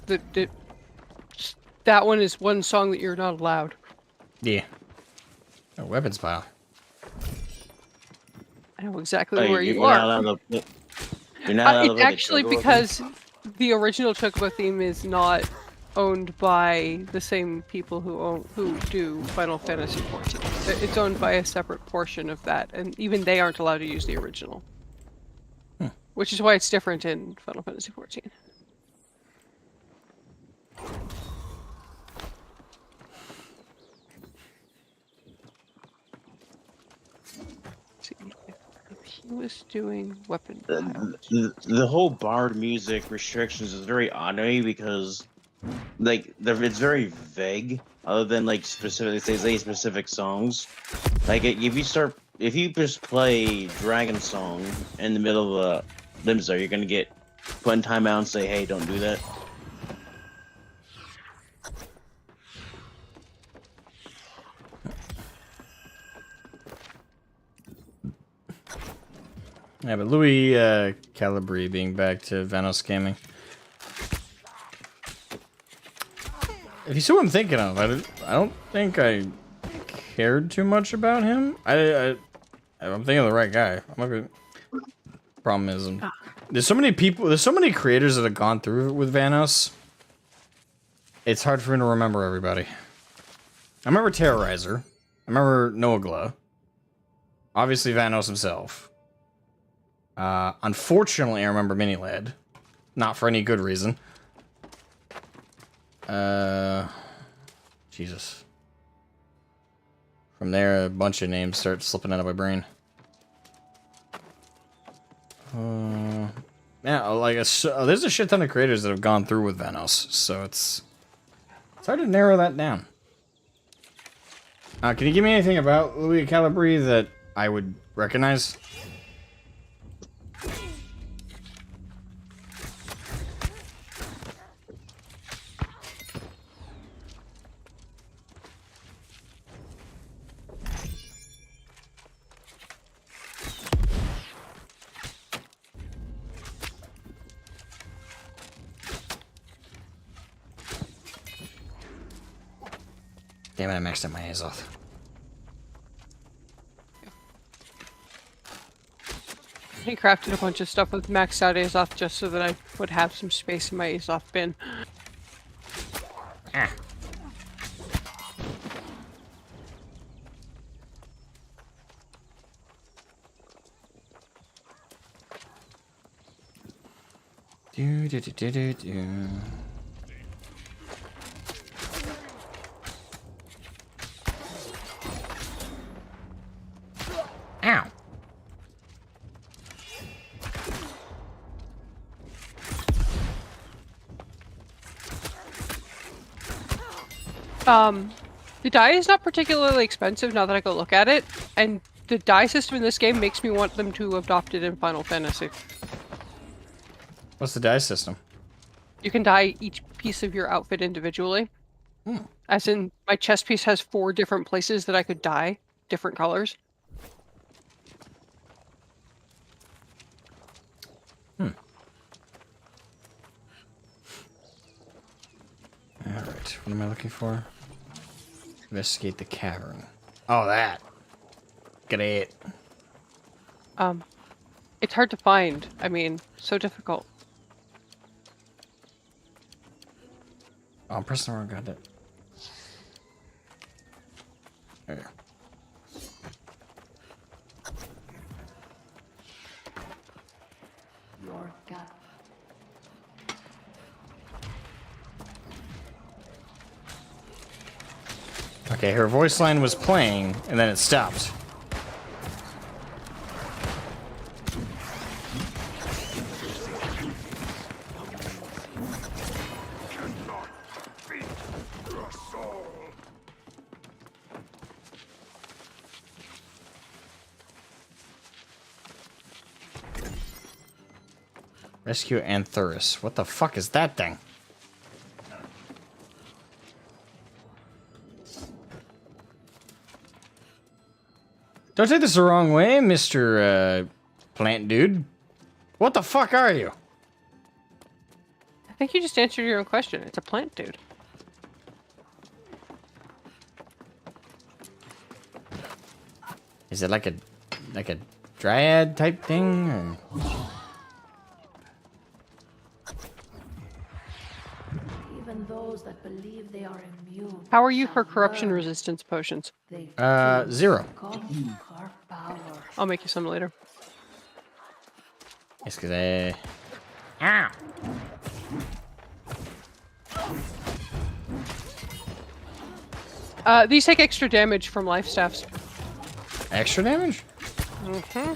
that one is one song that you're not allowed. Yeah. A weapons pile. I know exactly where you are. You're not allowed it's actually because the original Chocobo theme is not owned by the same people who do Final Fantasy XIV. It's owned by a separate portion of that, and even they aren't allowed to use the original. Which is why it's different in Final Fantasy XIV. He was doing weapon. The whole bard music restrictions is very odd to me because, like, it's very vague. Other than like say specific songs, like if you just play Dragon Song in the middle of a Limsa, you're gonna get put in timeout and say, "Hey, don't do that." Yeah, but Louis Calabri being back to Vanos Gaming. If you see what I'm thinking of, I don't think I cared too much about him. I'm thinking of the right guy. Problem is, there's so many people, there's so many creators that have gone through with Vanos. It's hard for me to remember everybody. I remember Terrorizer. I remember Noagla. Obviously Vanos himself. Unfortunately, I remember Minilad. Not for any good reason. Jesus. From there, a bunch of names start slipping out of my brain. Yeah, like there's a shit ton of creators that have gone through with Vanos, so it's hard to narrow that down. Can you give me anything about Louis Calabri that I would recognize? Damn it, I maxed out my Azoth. I crafted a bunch of stuff with maxed out Azoth just so that I would have some space in my Azoth bin. Ah. Do do do do do do. Ow. The dye is not particularly expensive now that I go look at it, and the dye system in this game makes me want them to adopt it in Final Fantasy. What's the dye system? You can dye each piece of your outfit individually. As in, my chest piece has 4 different places that I could dye different colors. Alright, what am I looking for? Investigate the cavern. Oh, that. Get it. It's hard to find. I mean, so difficult. Oh, I'm pressing the wrong goddamn. There. Your gap. Okay, her voice line was playing, and then it stopped. Rescue Anthurus. What the fuck is that thing? Don't take this the wrong way, Mr. Plant Dude. What the fuck are you? I think you just answered your own question. It's a plant dude. Is it like a dryad type thing? Or? Even those that believe they are immune. How are you for corruption resistance potions? 0. I'll make you some later. Yes, cause Ow! These take extra damage from life staffs. Extra damage? Mm-hmm.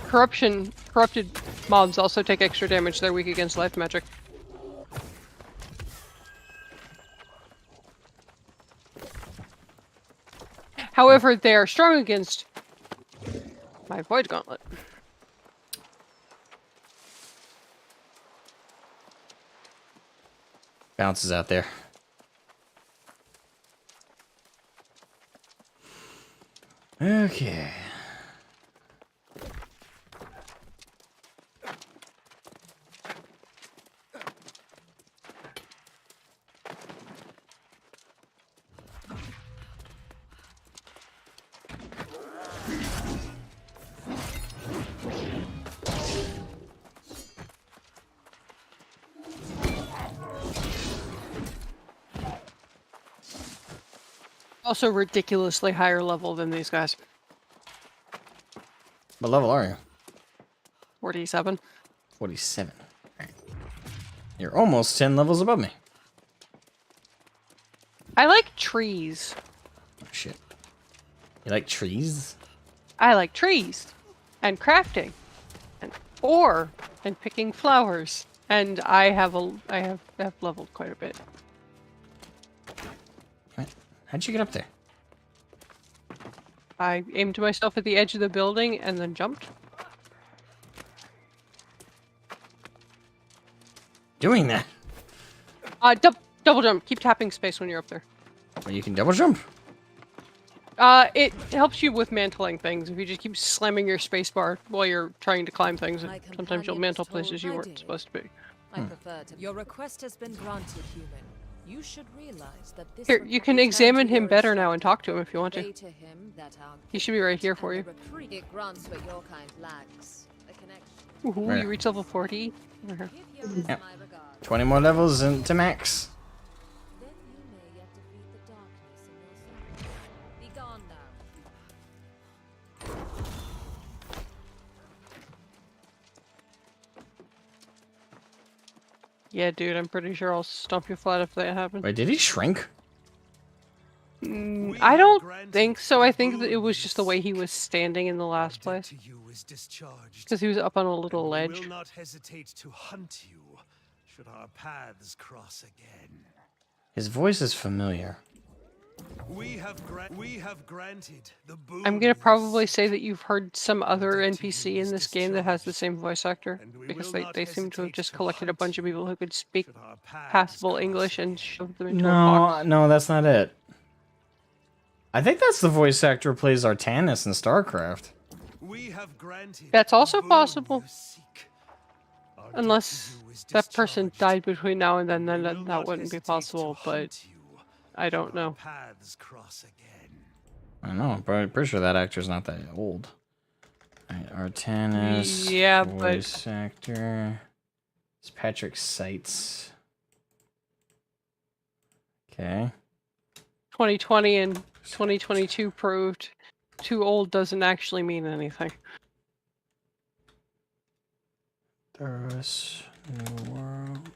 Corrupted mobs also take extra damage. They're weak against life magic. However, they are strong against my Void Gauntlet. Bounces out there. Okay. Also ridiculously higher level than these guys. What level are you? 47. 47. Right. You're almost 10 levels above me. I like trees. Oh, shit. You like trees? I like trees. And crafting. And ore. And picking flowers. And I have leveled quite a bit. How'd you get up there? I aimed myself at the edge of the building and then jumped. Doing that? Double jump. Keep tapping space when you're up there. Well, you can double jump? It helps you with mantling things. If you just keep slamming your spacebar while you're trying to climb things, sometimes you'll mantle places you weren't supposed to be. I prefer to. Your request has been granted, human. You should realize that this Here, you can examine him better now and talk to him if you want to. He should be right here for you. It grants what your kind lacks. A connection. Ooh, Right. you reach level 40. Yep. 20 more levels to max. Then you may yet defeat the darkness in yourself. Be gone now. Yeah, dude, I'm pretty sure I'll stomp you flat if that happens. Wait, did he shrink? I don't think so. I think that it was just the way he was standing in the last place. Because he was up on a little ledge. Will not hesitate to hunt you should our paths cross again. His voice is familiar. We have granted the boon. I'm gonna probably say that you've heard some other NPC in this game that has the same voice actor. Because they seem to have just collected a bunch of people who could speak passable English and shoved them into a box. No, that's not it. I think that's the voice actor who plays Artanis in StarCraft. That's also possible. Unless that person died between now and then that wouldn't be possible, but I don't know. I know, but I'm pretty sure that actor's not that old. Right, Artanis, Yeah, voice actor. It's Patrick Seitz. Okay. 2020 and 2022 proved too old doesn't actually mean anything. There's New World.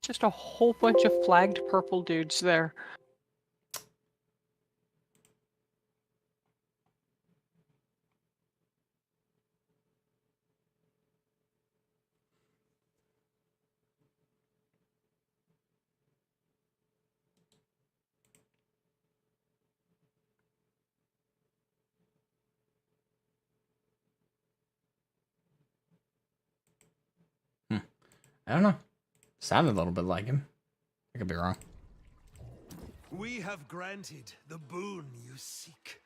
Just a whole bunch of flagged purple dudes there. I don't know. Sounded a little bit like him. I could be wrong. We have granted the boon you seek.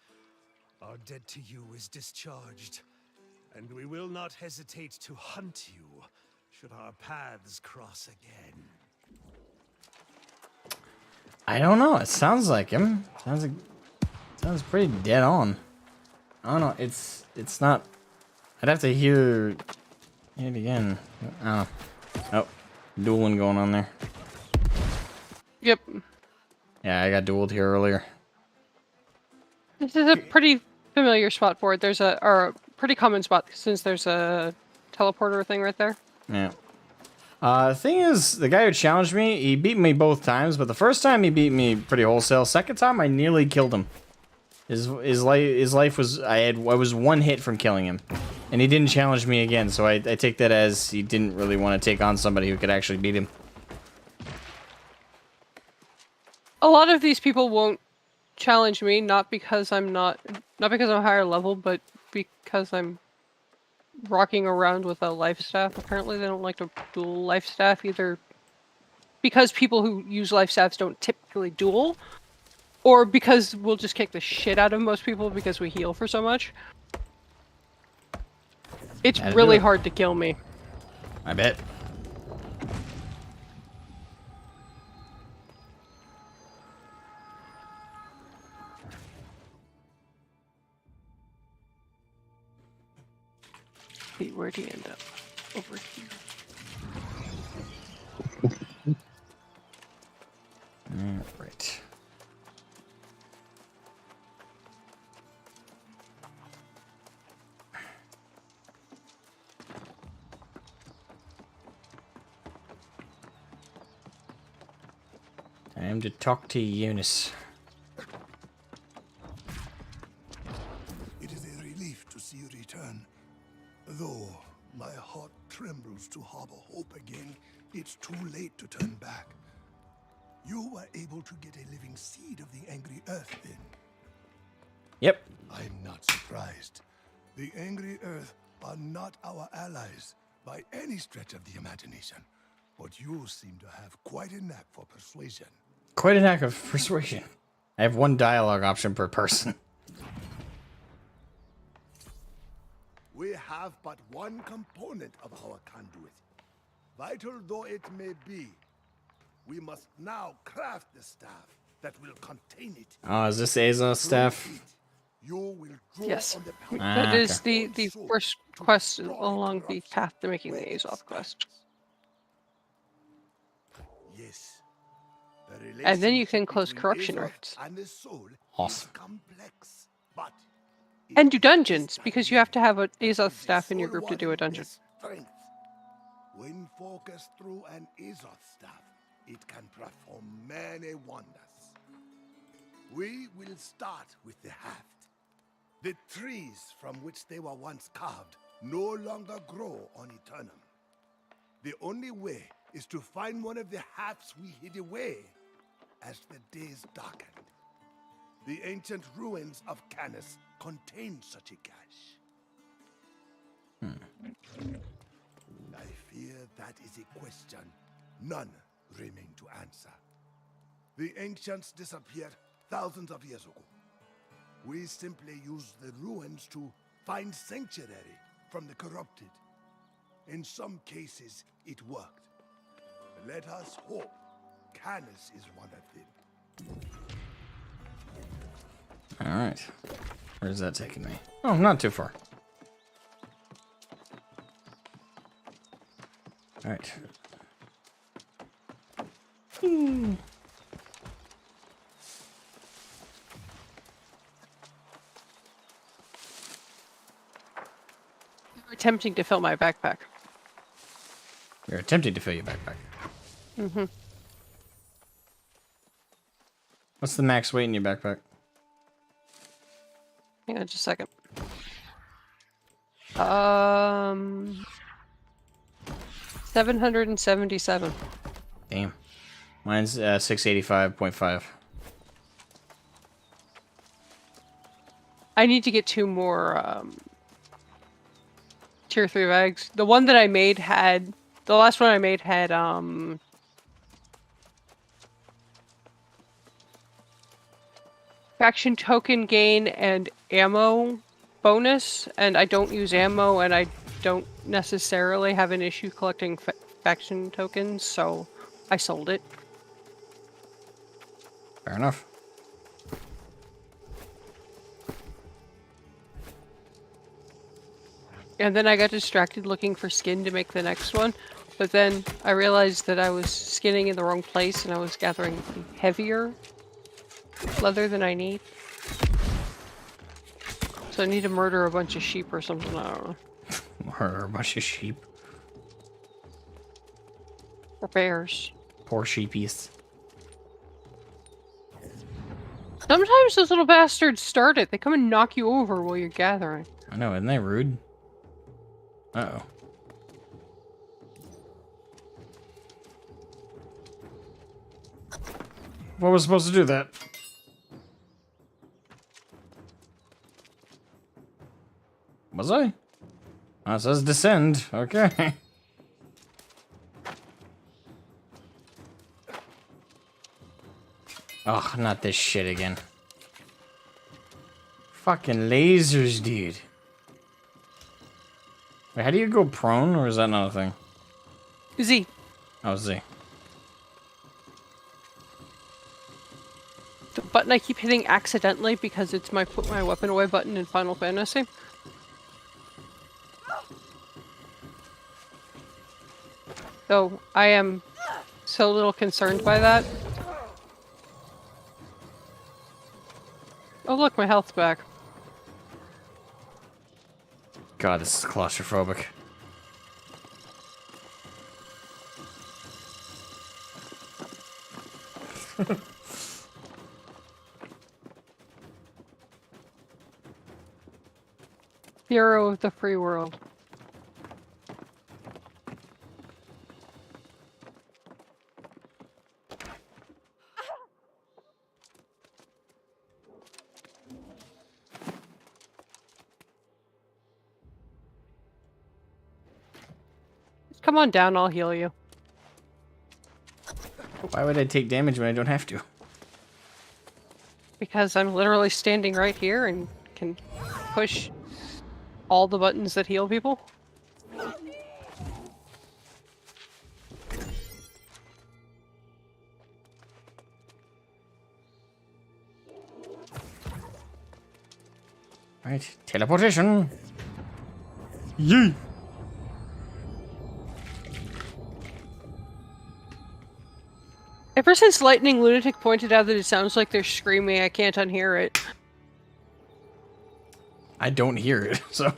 Our debt to you is discharged, and we will not hesitate to hunt you should our paths cross again. I don't know. It sounds like him. Sounds pretty dead on. I don't know. It's not. I'd have to hear it again. I don't know. Oh, dueling going on there. Yep. Yeah, I got dueled here earlier. This is a pretty familiar spot for it. There's or a pretty common spot since there's a teleporter thing right there. Yeah. The thing is, the guy who challenged me, he beat me both times, but the first time he beat me pretty wholesale. Second time, I nearly killed him. His life was, I was one hit from killing him, and he didn't challenge me again. So I take that as he didn't really want to take on somebody who could actually beat him. A lot of these people won't challenge me, not because I'm higher level, but because I'm rocking around with a life staff. Apparently they don't like to duel life staff either because people who use life staffs don't typically duel, or because we'll just kick the shit out of most people because we heal for so much. It's really hard to kill me. I bet. Wait, where'd he end up? Over here. Right. Time to talk to Eunice. It is a relief to see you return. Though my heart trembles to harbor hope again, it's too late to turn back. You were able to get a living seed of the angry earth then. Yep. I'm not surprised. The angry earth are not our allies by any stretch of the imagination. But you seem to have quite a knack for persuasion. Quite a knack of persuasion. I have one dialogue option per person. We have but one component of our conduit. Vital though it may be, we must now craft the staff that will contain it. Oh, is this Azo's staff? You will draw Yes. on the That is the first quest along the path to making the Azoth quest. Yes. And then you can close corruption rifts. And the soul awesome. Complex, but and do dungeons, because you have to have an Azoth staff in your group to do a dungeon. Strength. When focused through an Azoth staff, it can perform many wonders. We will start with the haft. The trees from which they were once carved no longer grow on Eternum. The only way is to find one of the hafts we hid away as the days darkened. The ancient ruins of Canis contain such a cache. I fear that is a question none remain to answer. The ancients disappeared thousands of years ago. We simply used the ruins to find sanctuary from the corrupted. In some cases, it worked. Let us hope Canis is one of them. Alright. Where's that taking me? Oh, not too far. Alright. Attempting to fill my backpack. You're attempting to fill your backpack. Mm-hmm. What's the max weight in your backpack? Hang on just a second. 777. Damn. Mine's 685.5. I need to get 2 more tier 3 bags. The one that I made had, the last one I made had faction token gain and ammo bonus, and I don't use ammo, and I don't necessarily have an issue collecting faction tokens, so I sold it. Fair enough. And then I got distracted looking for skin to make the next one, but then I realized that I was skinning in the wrong place and I was gathering heavier leather than I need. So I need to murder a bunch of sheep or something. I don't know. Murder a bunch of sheep. Or bears. Poor sheepies. Sometimes those little bastards start it. They come and knock you over while you're gathering. I know, isn't that rude? Uh-oh. What was supposed to do that? Was I? Oh, it says descend. Okay. Oh, not this shit again. Fucking lasers, dude. Wait, how do you go prone, or is that not a thing? Z. Oh, Z. The button I keep hitting accidentally because it's my put my weapon away button in Final Fantasy. So I am so little concerned by that. Oh look, my health's back. God, this is claustrophobic. Hero of the free world. Come on down, I'll heal you. Why would I take damage when I don't have to? Because I'm literally standing right here and can push all the buttons that heal people. Right, teleportation. Yee. Ever since Lightning Lunatic pointed out that it sounds like they're screaming, I can't unhear it. I don't hear it, so...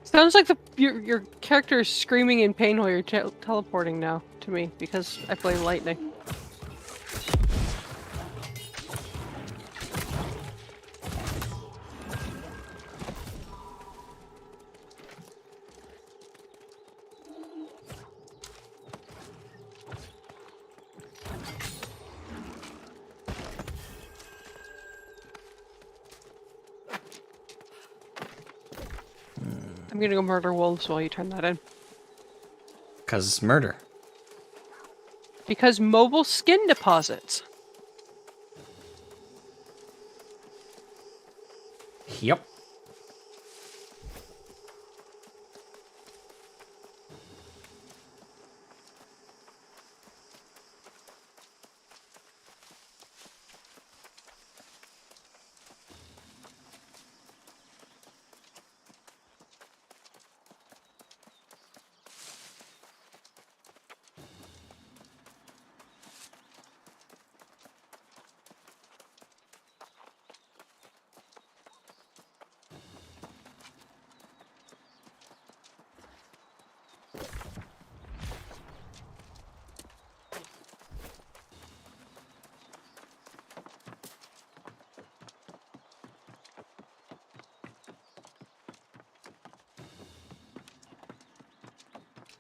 Sounds like your character is screaming in pain while you're teleporting now, to me, because I play Lightning. I'm gonna go murder wolves while you turn that in. Because it's murder. Because mobile skin deposits. Yep.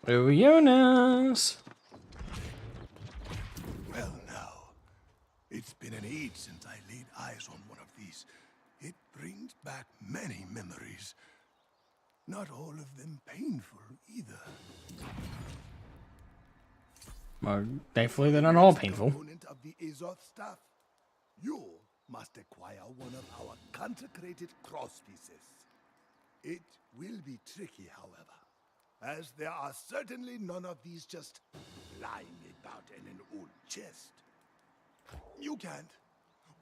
Oh, Jonas! Well, now, it's been an age since I laid eyes on one of these. It brings back many memories. Not all of them painful, either. Well, thankfully they're not all painful. Component of the Azoth staff, you must acquire one of our consecrated cross pieces. It will be tricky, however, as there are certainly none of these just lying about in an old chest. You can't.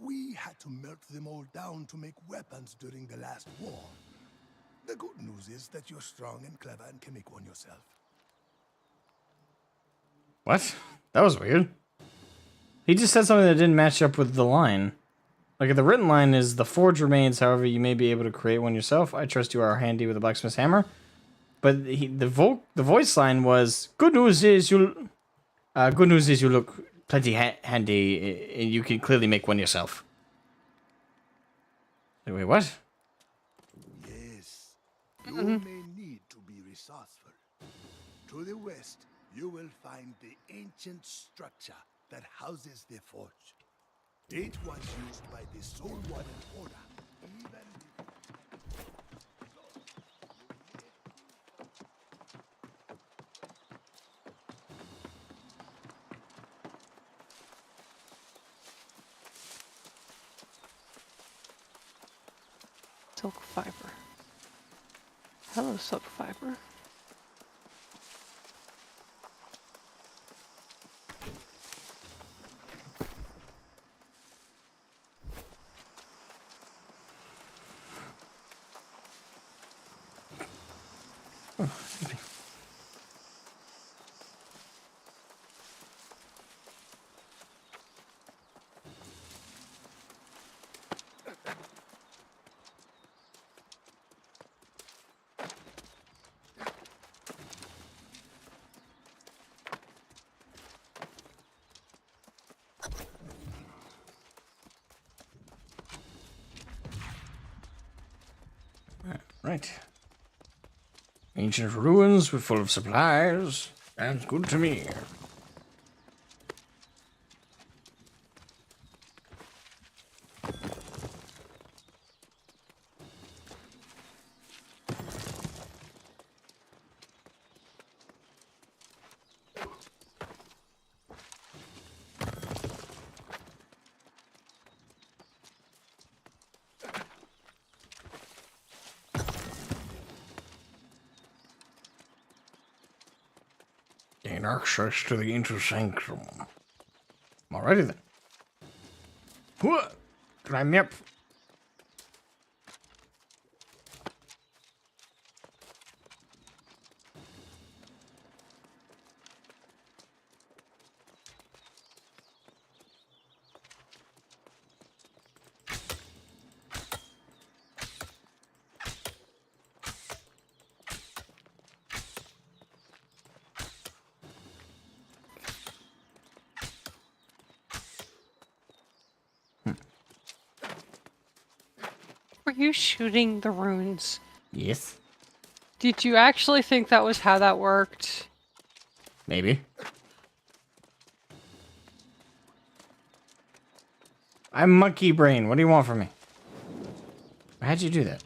We had to melt them all down to make weapons during the last war. The good news is that you're strong and clever and can make one yourself. What? That was weird. He just said something that didn't match up with the line. Like the written line is the forge remains, however, you may be able to create one yourself. I trust you are handy with a blacksmith's hammer. But the voice line was good news is you look plenty handy and you can clearly make one yourself. Wait, what? Yes, you may need to be resourceful. To the west, you will find the ancient structure that houses the forge. It was used by the Soul Warden Order even Silk fiber. Hello, silk fiber. Right. Ancient ruins were full of supplies. Sounds good to me. Gain access to the inner sanctum. Alrighty then. What? Climb me up. Were you shooting the runes? Yes. Did you actually think that was how that worked? Maybe. I'm monkey brain. What do you want from me? How'd you do that?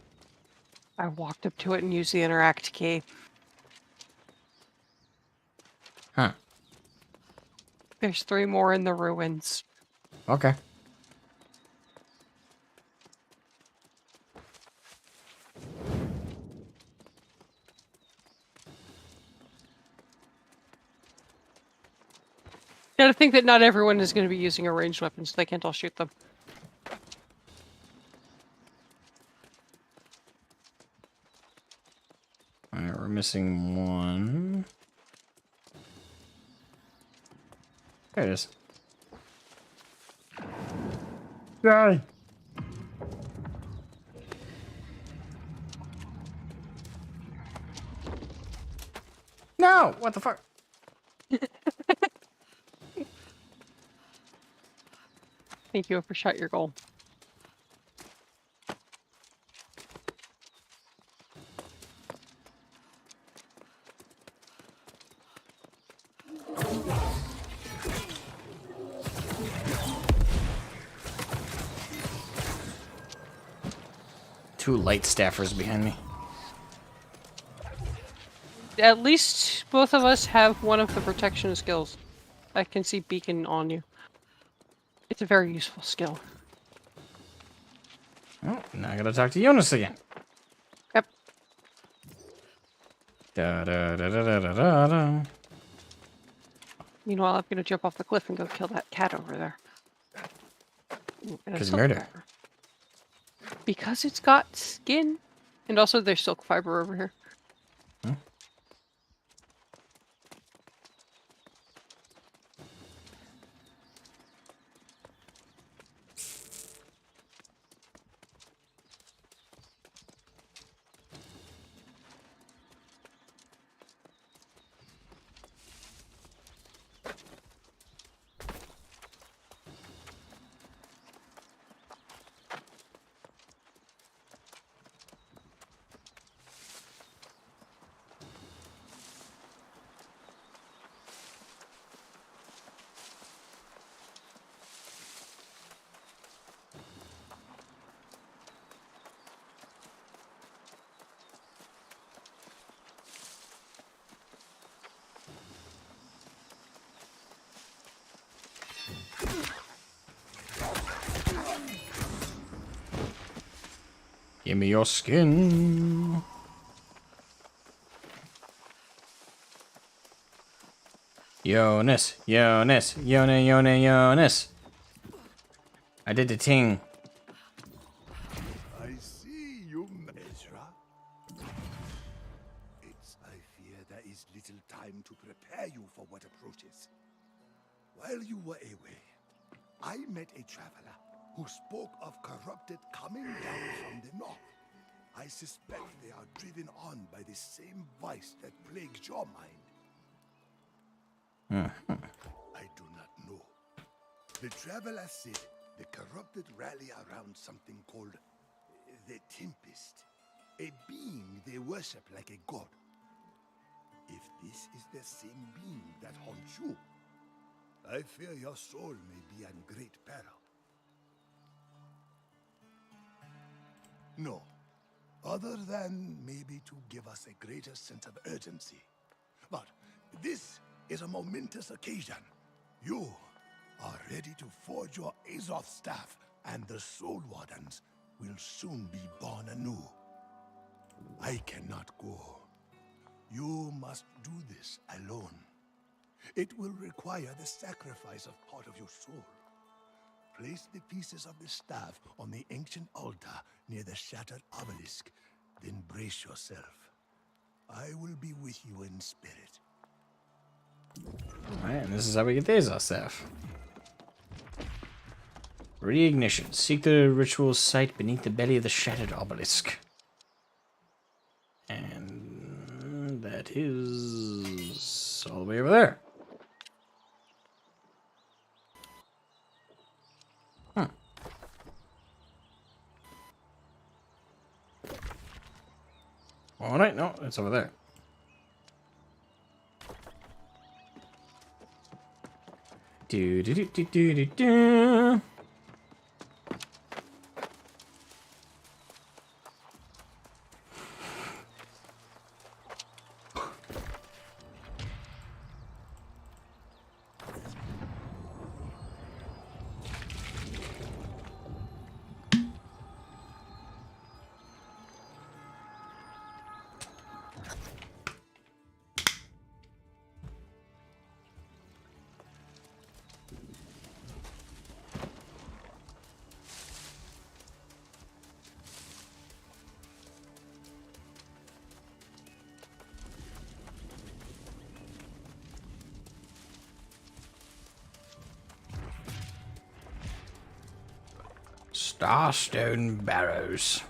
I walked up to it and used the interact key. Huh. There's 3 more in the ruins. Okay. Gotta think that not everyone is going to be using a ranged weapon, so they can't all shoot them. Alright, we're missing one. There it is. Die! No! What the fuck? Thank you, overshot your goal. Two light staffers behind me. At least both of us have one of the protection skills. I can see beacon on you. It's a very useful skill. Oh, now I gotta talk to Jonas again. Yep. Da da da da da da da. Meanwhile, I'm gonna jump off the cliff and go kill that cat over there. Because murder. Because it's got skin. And also there's silk fiber over here. Hmm? Give me your skin. Jonas, Jonas, Jonas. I did the ting. I see you, Ezra. I fear there is little time to prepare you for what approaches. While you were away, I met a traveler who spoke of corrupted coming down from the north. I suspect they are driven on by the same vice that plagues your mind. I do not know. The traveler said the corrupted rally around something called the Tempest, a being they worship like a god. If this is the same being that haunts you, I fear your soul may be in great peril. No, other than maybe to give us a greater sense of urgency. But this is a momentous occasion. You are ready to forge your Azoth staff, and the Soul Wardens will soon be born anew. I cannot go. You must do this alone. It will require the sacrifice of part of your soul. Place the pieces of the staff on the ancient altar near the shattered obelisk, then brace yourself. I will be with you in spirit. Alright, and this is how we get the Azoth staff. Reignition. Seek the ritual site beneath the belly of the shattered obelisk. And that is all the way over there. Alright, no, it's over there. Do do do do do do do. Starstone Barrows.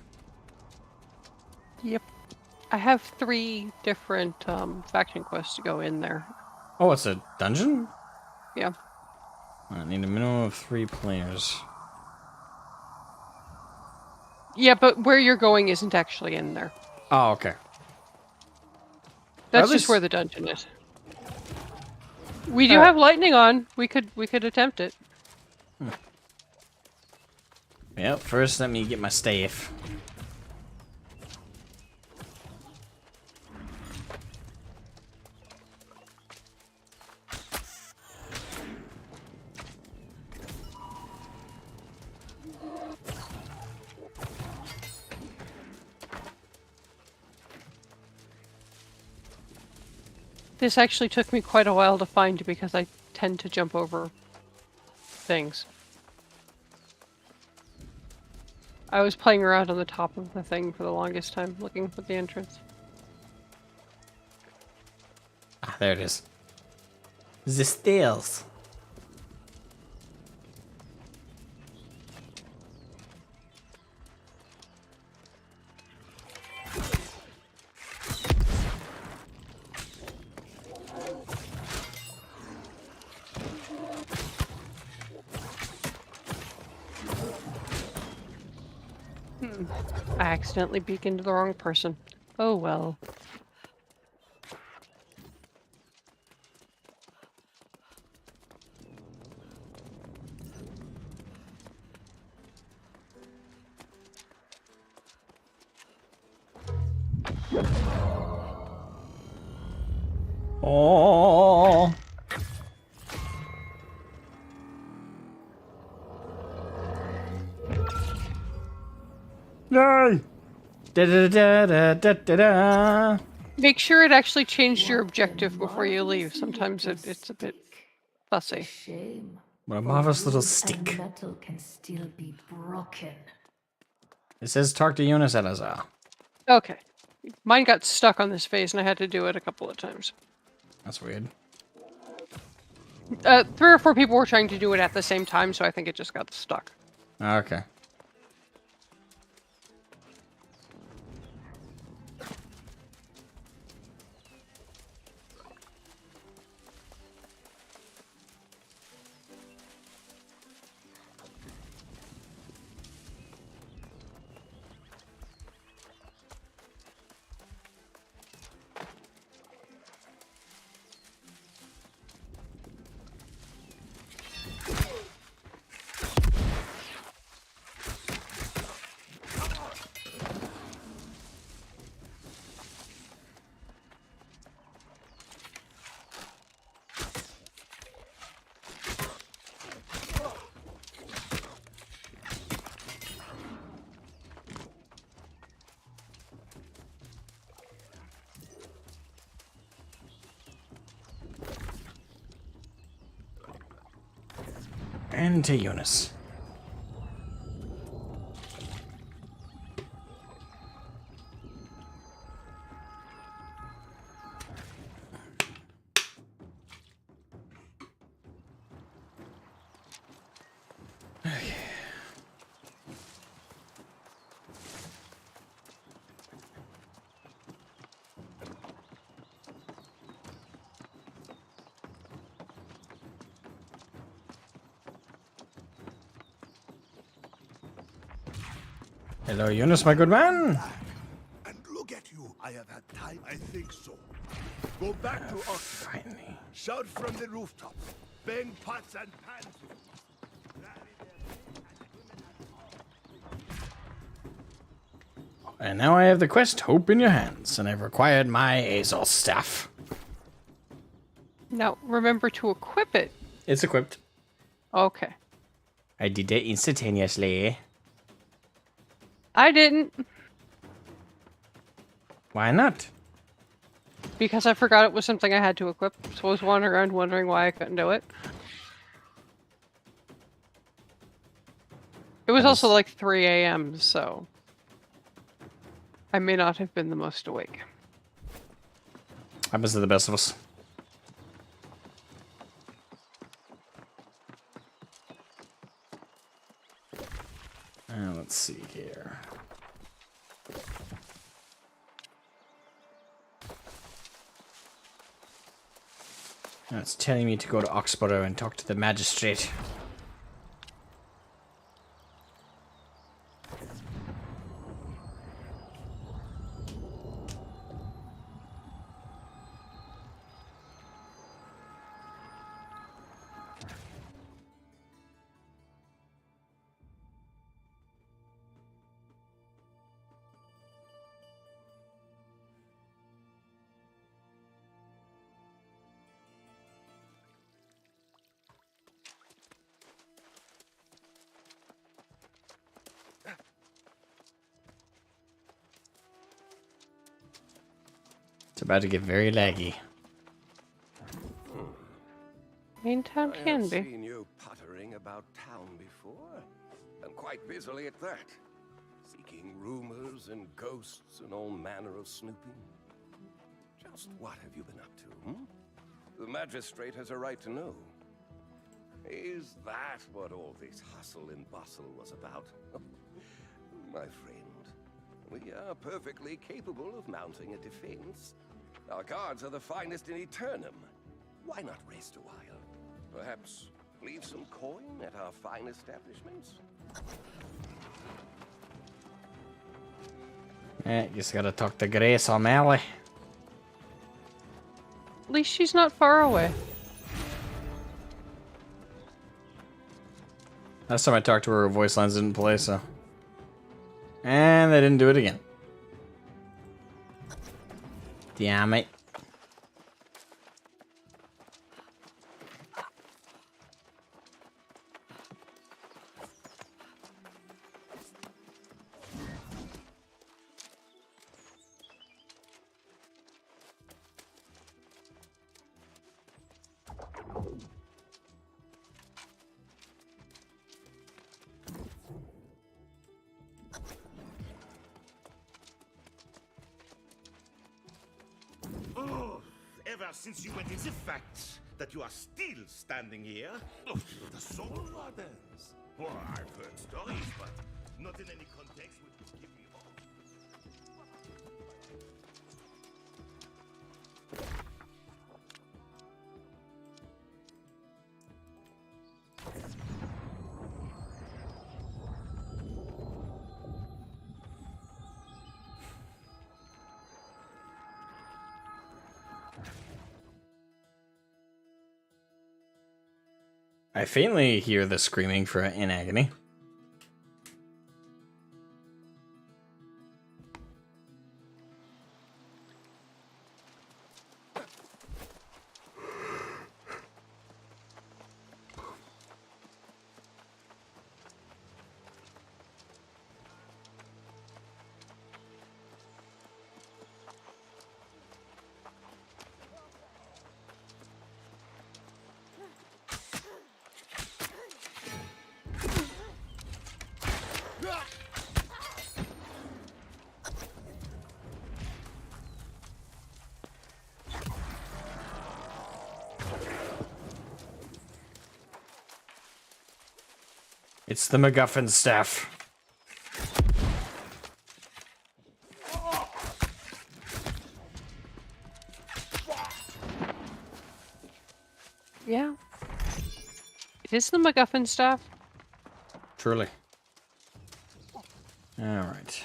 Yep. I have 3 different faction quests to go in there. Oh, it's a dungeon? Yeah. I need a minimum of 3 players. Yeah, but where you're going isn't actually in there. Oh, okay. That's just where the dungeon is. We do have lightning on. We could attempt it. Yep, first let me get my staff. This actually took me quite a while to find because I tend to jump over things. I was playing around on the top of the thing for the longest time, looking for the entrance. Ah, there it is. The stairs. I accidentally beaconed the wrong person. Oh well. Oh. Yay! Da-da-da-da-da-da-da. Make sure it actually changed your objective before you leave. Sometimes it's a bit fussy. Shame. What a For marvelous little wood and stick. metal can still be broken. It says talk to Eunice Elazar. Okay. Mine got stuck on this phase and I had to do it a couple of times. That's weird. 3 or 4 people were trying to do it at the same time, so I think it just got stuck. Okay. And to Eunice. Hello, Eunice, my good man. And look at you. I have had time. I think so. Go back to Oxford. Finally. Shout from the rooftops. Bang pots and pans. And now I have the quest Hope in your hands, and I've acquired my Azul staff. Now, remember to equip it. It's equipped. Okay. I did it instantaneously. I didn't. Why not? Because I forgot it was something I had to equip, so I was wandering around wondering why I couldn't do it. It was also like 3 a.m., so I may not have been the most awake. Happens to the best of us. Let's see here. Now it's telling me to go to Oxborough and talk to the magistrate. It's about to get very laggy. Main town I can have be. seen you puttering about town before, and quite busily at that, seeking rumors and ghosts and all manner of snooping. Just what have you been up to, hmm? The magistrate has a right to know. Is that what all this hustle and bustle was about? My friend, we are perfectly capable of mounting a defense. Our guards are the finest in Eternum. Why not rest a while? Perhaps leave some coin at our fine establishments? Just gotta talk to Grace O'Malley. At least she's not far away. Last time I talked to her, her voice lines didn't play, so. And they didn't do it again. Damn it. ever since you went in. The fact that you are still standing here, the Soul Wardens. Well, I've heard stories, but not in any context which would give me hope. I faintly hear the screaming for in agony. It's the MacGuffin staff. Yeah. It is the MacGuffin staff. Truly. Alright.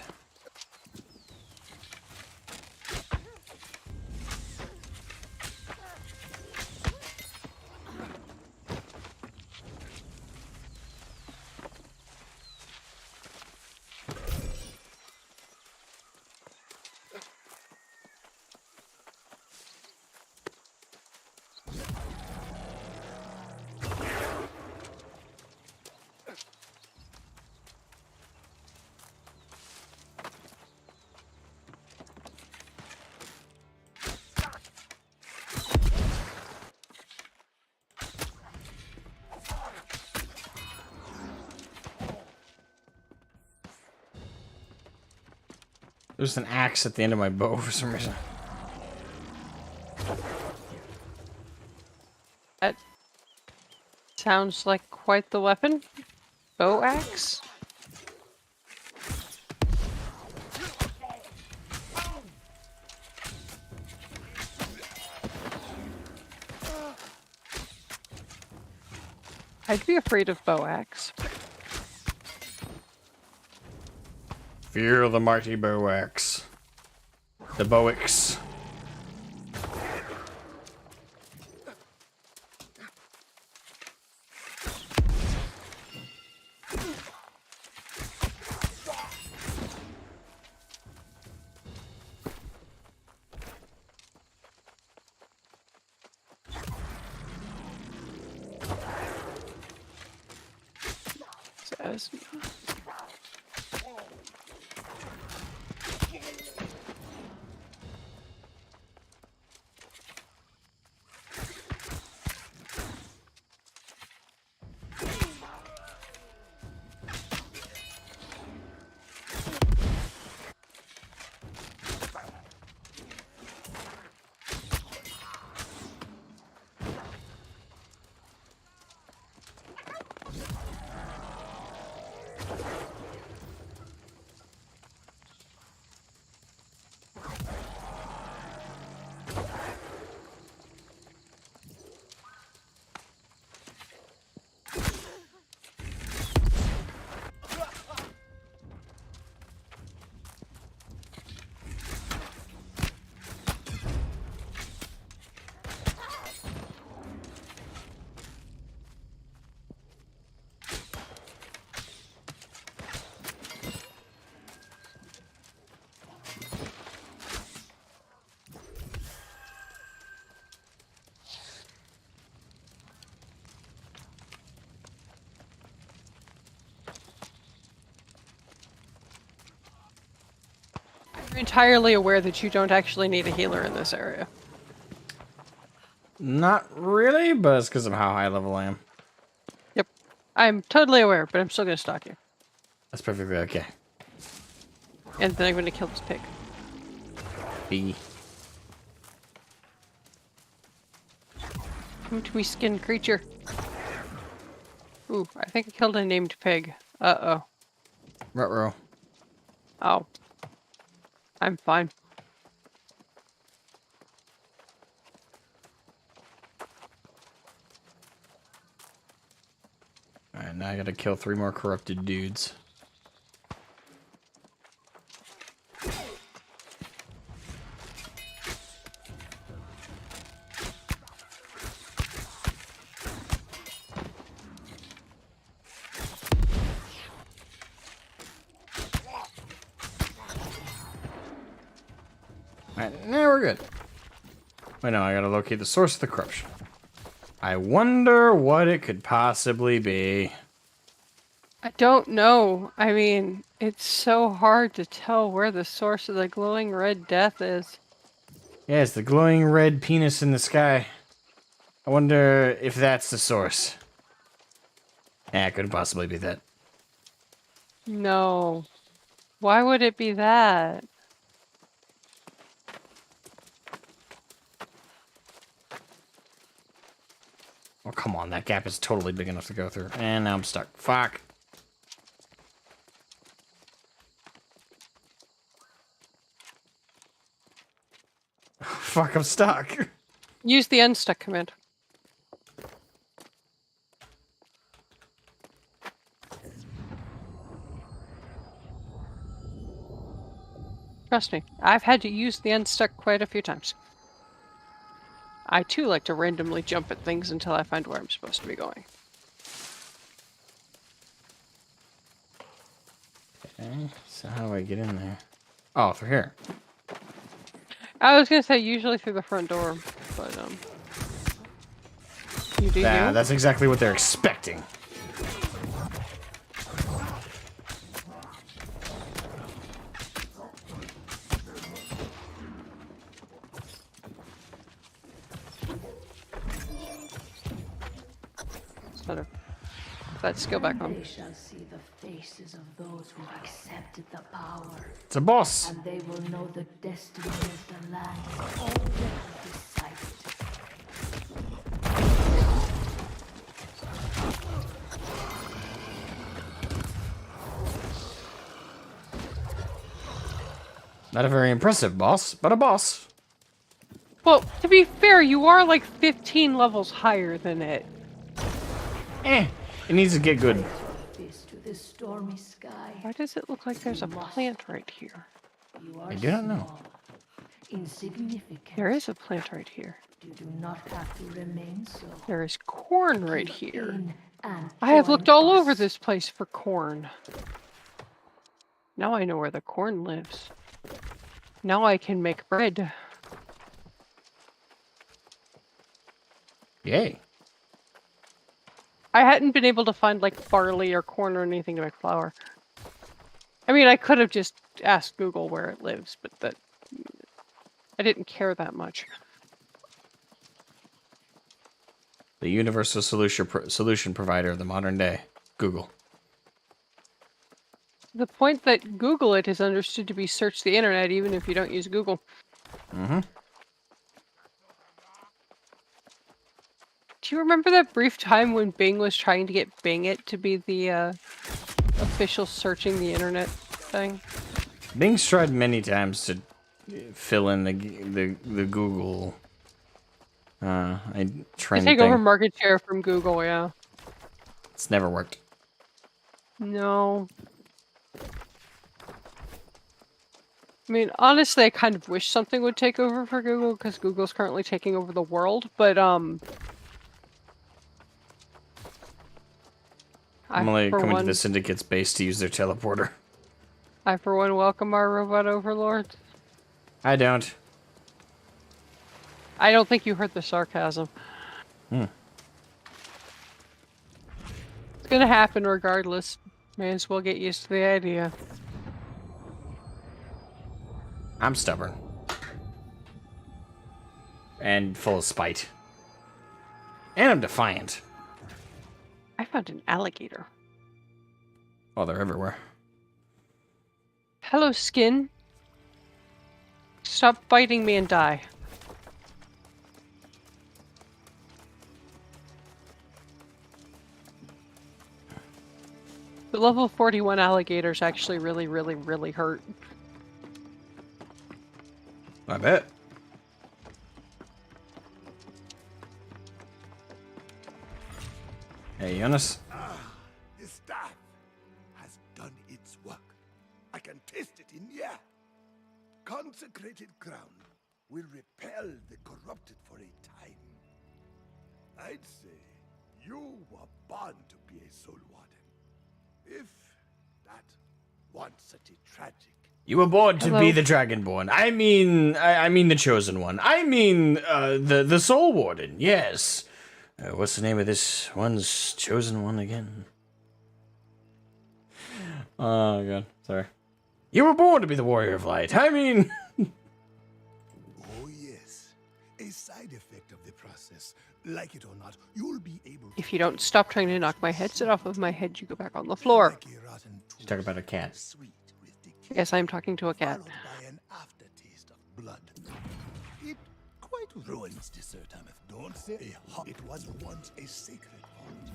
There's an axe at the end of my bow for some reason. That sounds like quite the weapon. Bow axe? I'd be afraid of bow axe. Fear the mighty bow axe. The Boix. Says. I'm entirely aware that you don't actually need a healer in this area. Not really, but it's because of how high level I am. Yep. I'm totally aware, but I'm still gonna stalk you. That's perfectly okay. And then I'm gonna kill this pig. B. Come to me, skin creature. Ooh, I think I killed a named pig. Uh-oh. Ruh-roh. Oh. I'm fine. Alright, now I gotta kill 3 more corrupted dudes. Alright, now we're good. Wait, no, I gotta locate the source of the corruption. I wonder what it could possibly be. I don't know. I mean, it's so hard to tell where the source of the glowing red death is. Yeah, it's the glowing red penis in the sky. I wonder if that's the source. Yeah, it could possibly be that. No. Why would it be that? Oh, come on, that gap is totally big enough to go through. And now I'm stuck. Fuck. Fuck, I'm stuck. Use the unstuck command. Trust me, I've had to use the unstuck quite a few times. I too like to randomly jump at things until I find where I'm supposed to be going. Okay, so how do I get in there? Oh, through here. I was gonna say usually through the front door, but you do you? That's exactly what they're expecting. Sort of. That skill back on. They shall see the faces of those who accepted the power. It's a boss. And they will know the destiny of the land already decided. Not a very impressive boss, but a boss. Well, to be fair, you are like 15 levels higher than it. It needs to get good. To the stormy sky. Why does it look like there's a plant right here? I do not know. Insignificant. There is a plant right here. You do not have to remain so. There is corn right here. And I have looked all join over us. this place for corn. Now I know where the corn lives. Now I can make bread. Yay. I hadn't been able to find like barley or corn or anything to make flour. I mean, I could have just asked Google where it lives, but that I didn't care that much. The universal solution provider of the modern day. Google. The point that Google it is understood to be search the internet even if you don't use Google. Mm-hmm. Do you remember that brief time when Bing was trying to get Bing It to be the official searching the internet thing? Bing's tried many times to fill in the Google trend Take thing. over market share from Google, yeah. It's never worked. No. I mean, honestly, I kind of wish something would take over for Google because Google's currently taking over the world, but I'm only coming to the Syndicate's base to use their teleporter. I, for one, welcome our robot overlords. I don't. I don't think you heard the sarcasm. Hmm. It's gonna happen regardless. May as well get used to the idea. I'm stubborn. And full of spite. And I'm defiant. I found an alligator. Oh, they're everywhere. Hello, skin. Stop biting me and die. level 41 alligators actually really hurt. I bet. Hey, Jonas. The staff has done its work. I can taste it in the air. Consecrated ground will repel the corrupted for a time. I'd say you were born to be a soul warden. If that weren't such a tragic. You were born to be the Dragonborn. I mean the Chosen One. I mean, the Soul Warden. Yes. What's the name of this one's Chosen One again? Oh god, sorry. You were born to be the Warrior of Light. I mean. Oh yes, a side effect of the process. Like it or not, you'll be able. If you don't stop trying to knock my headset off of my head, you go back on the floor. You talk about a cat. Yes, I'm talking to a cat. By an aftertaste of blood. It quite ruins dessert, don't say. It was once a sacred pond,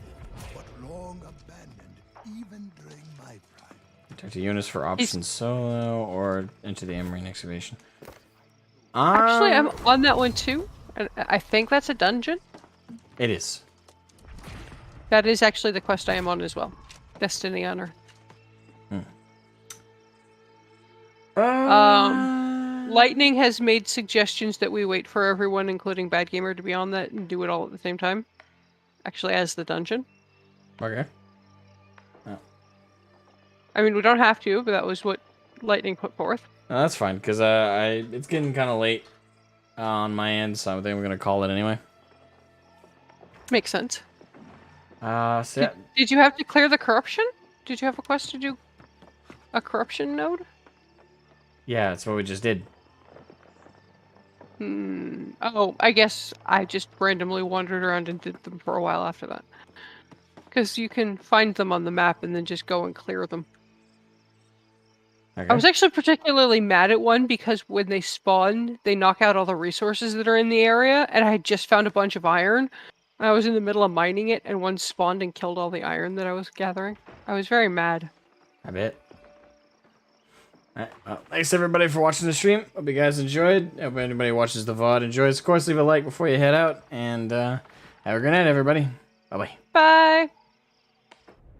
but long abandoned, even during my prime. Talk to Eunice for options solo or into the Marine excavation. Actually, I'm on that one too. And I think that's a dungeon. It is. That is actually the quest I am on as well. Destiny Honor. Lightning has made suggestions that we wait for everyone, including Bad Gamer, to be on that and do it all at the same time. Actually, as the dungeon. Okay. I mean, we don't have to, but that was what Lightning put forth. No, that's fine, because it's getting kind of late on my end, so I think we're going to call it anyway. Makes sense. Did you have to clear the corruption? Did you have a quest to do a corruption node? Yeah, that's what we just did. Oh, I guess I just randomly wandered around and did them for a while after that. Because you can find them on the map and then just go and clear them. Okay. I was actually particularly mad at one because when they spawn, they knock out all the resources that are in the area, and I had just found a bunch of iron. I was in the middle of mining it, and one spawned and killed all the iron that I was gathering. I was very mad. I bet. Alright, well, thanks everybody for watching the stream. Hope you guys enjoyed. Hope anybody who watches the VOD enjoys. Of course, leave a like before you head out, and have a good night, everybody. Bye-bye. Bye!